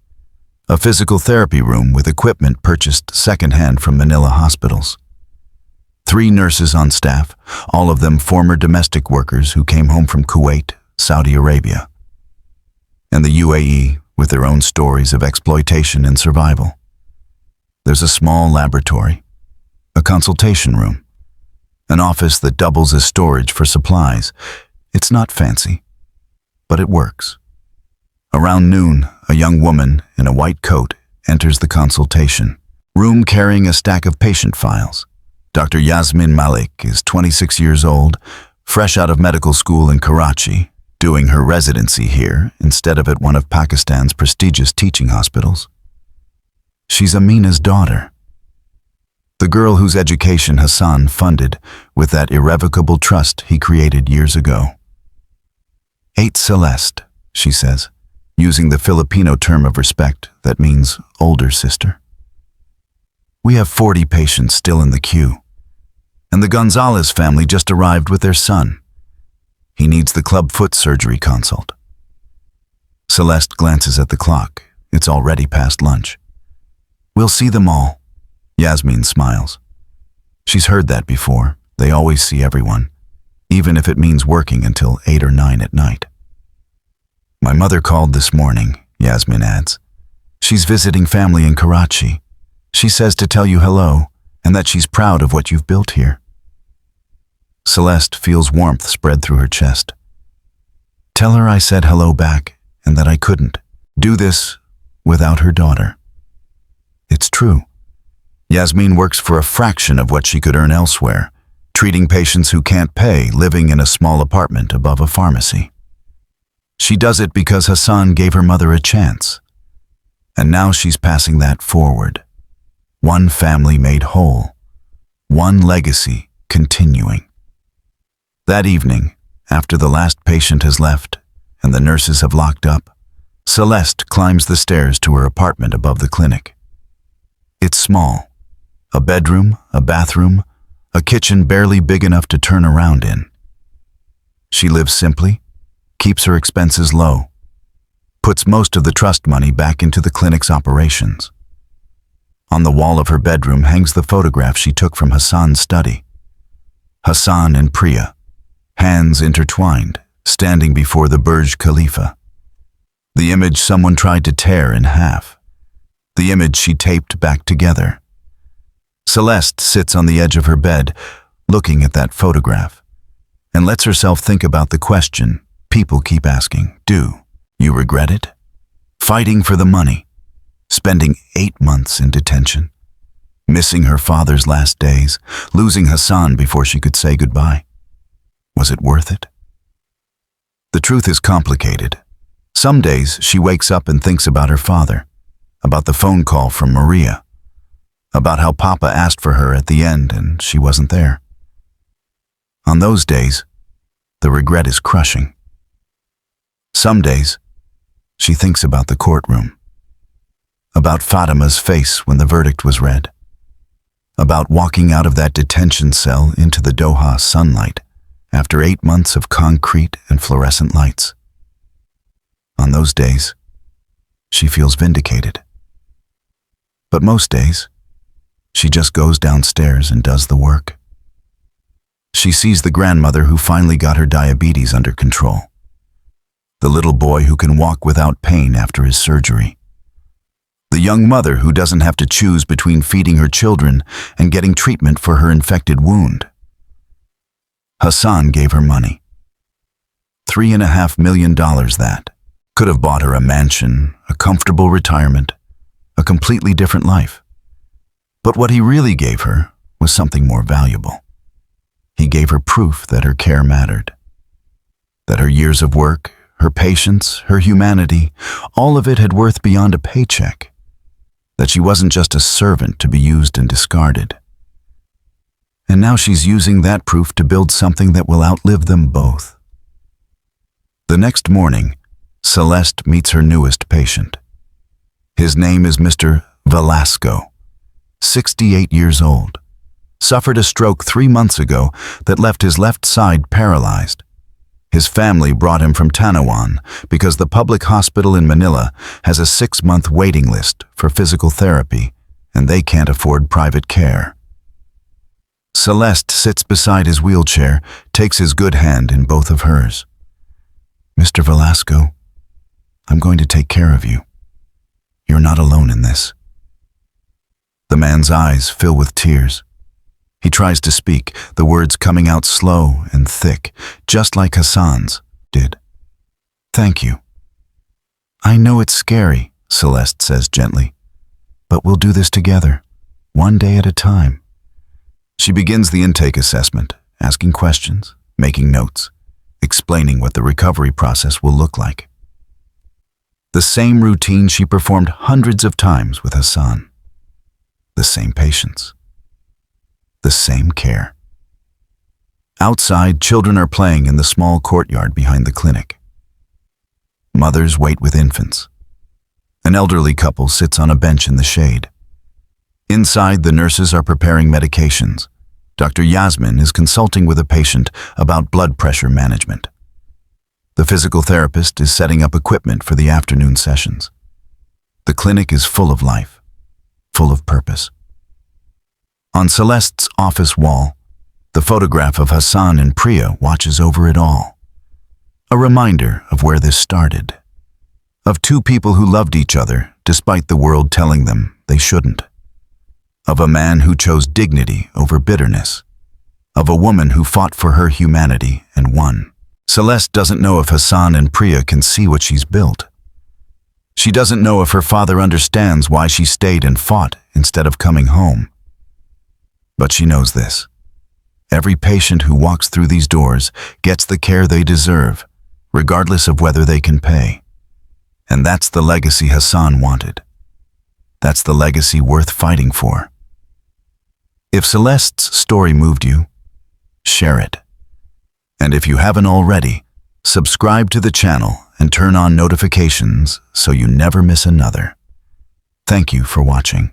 A physical therapy room with equipment purchased secondhand from Manila hospitals. 3 nurses on staff, all of them former domestic workers who came home from Kuwait, Saudi Arabia, and the UAE with their own stories of exploitation and survival. There's a small laboratory, a consultation room, an office that doubles as storage for supplies. It's not fancy, but it works. Around noon, a young woman in a white coat enters the consultation room carrying a stack of patient files. Dr. Yasmin Malik is 26 years old, fresh out of medical school in Karachi, doing her residency here instead of at one of Pakistan's prestigious teaching hospitals. She's Amina's daughter, the girl whose education Hassan funded with that irrevocable trust he created years ago. "Eight Celeste," she says, using the Filipino term of respect that means older sister. "We have 40 patients still in the queue, and the Gonzalez family just arrived with their son. He needs the club foot surgery consult." Celeste glances at the clock. It's already past lunch. "We'll see them all." Yasmin smiles. She's heard that before. They always see everyone, even if it means working until 8 or 9 at night. "My mother called this morning," Yasmin adds. "She's visiting family in Karachi. She says to tell you hello and that she's proud of what you've built here." Celeste feels warmth spread through her chest. "Tell her I said hello back and that I couldn't do this without her daughter." It's true. Yasmin works for a fraction of what she could earn elsewhere, treating patients who can't pay, living in a small apartment above a pharmacy. She does it because Hassan gave her mother a chance. And now she's passing that forward. One family made whole. One legacy continuing. That evening, after the last patient has left and the nurses have locked up, Celeste climbs the stairs to her apartment above the clinic. It's small. A bedroom, a bathroom, a kitchen barely big enough to turn around in. She lives simply, keeps her expenses low, puts most of the trust money back into the clinic's operations. On the wall of her bedroom hangs the photograph she took from Hassan's study. Hassan and Priya, hands intertwined, standing before the Burj Khalifa. The image someone tried to tear in half. The image she taped back together. Celeste sits on the edge of her bed, looking at that photograph, and lets herself think about the question people keep asking. Do you regret it? Fighting for the money, spending 8 months in detention, missing her father's last days, losing Hassan before she could say goodbye. Was it worth it? The truth is complicated. Some days she wakes up and thinks about her father, about the phone call from Maria, about how Papa asked for her at the end and she wasn't there. On those days, the regret is crushing. Some days, she thinks about the courtroom, about Fatima's face when the verdict was read, about walking out of that detention cell into the Doha sunlight after 8 months of concrete and fluorescent lights. On those days, she feels vindicated. But most days, she just goes downstairs and does the work. She sees the grandmother who finally got her diabetes under control, the little boy who can walk without pain after his surgery, the young mother who doesn't have to choose between feeding her children and getting treatment for her infected wound. Hassan gave her money. $3.5 million that could have bought her a mansion, a comfortable retirement, a completely different life. But what he really gave her was something more valuable. He gave her proof that her care mattered, that her years of work, her patience, her humanity, all of it had worth beyond a paycheck, that she wasn't just a servant to be used and discarded. And now she's using that proof to build something that will outlive them both. The next morning, Celeste meets her newest patient. His name is Mr. Velasco, 68 years old, suffered a stroke 3 months ago that left his left side paralyzed. His family brought him from Tanawan because the public hospital in Manila has a 6-month waiting list for physical therapy, and they can't afford private care. Celeste sits beside his wheelchair, takes his good hand in both of hers. "Mr. Velasco, I'm going to take care of you. You're not alone in this." The man's eyes fill with tears. He tries to speak, the words coming out slow and thick, just like Hassan's did. "Thank you." "I know it's scary," Celeste says gently, "but we'll do this together, one day at a time." She begins the intake assessment, asking questions, making notes, explaining what the recovery process will look like. The same routine she performed hundreds of times with Hassan. The same patients. The same care. Outside, children are playing in the small courtyard behind the clinic. Mothers wait with infants. An elderly couple sits on a bench in the shade. Inside, the nurses are preparing medications. Dr. Yasmin is consulting with a patient about blood pressure management. The physical therapist is setting up equipment for the afternoon sessions. The clinic is full of life, full of purpose. On Celeste's office wall, the photograph of Hassan and Priya watches over it all. A reminder of where this started. Of two people who loved each other despite the world telling them they shouldn't. Of a man who chose dignity over bitterness. Of a woman who fought for her humanity and won. Celeste doesn't know if Hassan and Priya can see what she's built. She doesn't know if her father understands why she stayed and fought instead of coming home. But she knows this. Every patient who walks through these doors gets the care they deserve, regardless of whether they can pay. And that's the legacy Hassan wanted. That's the legacy worth fighting for. If Celeste's story moved you, share it. And if you haven't already, subscribe to the channel and turn on notifications so you never miss another. Thank you for watching.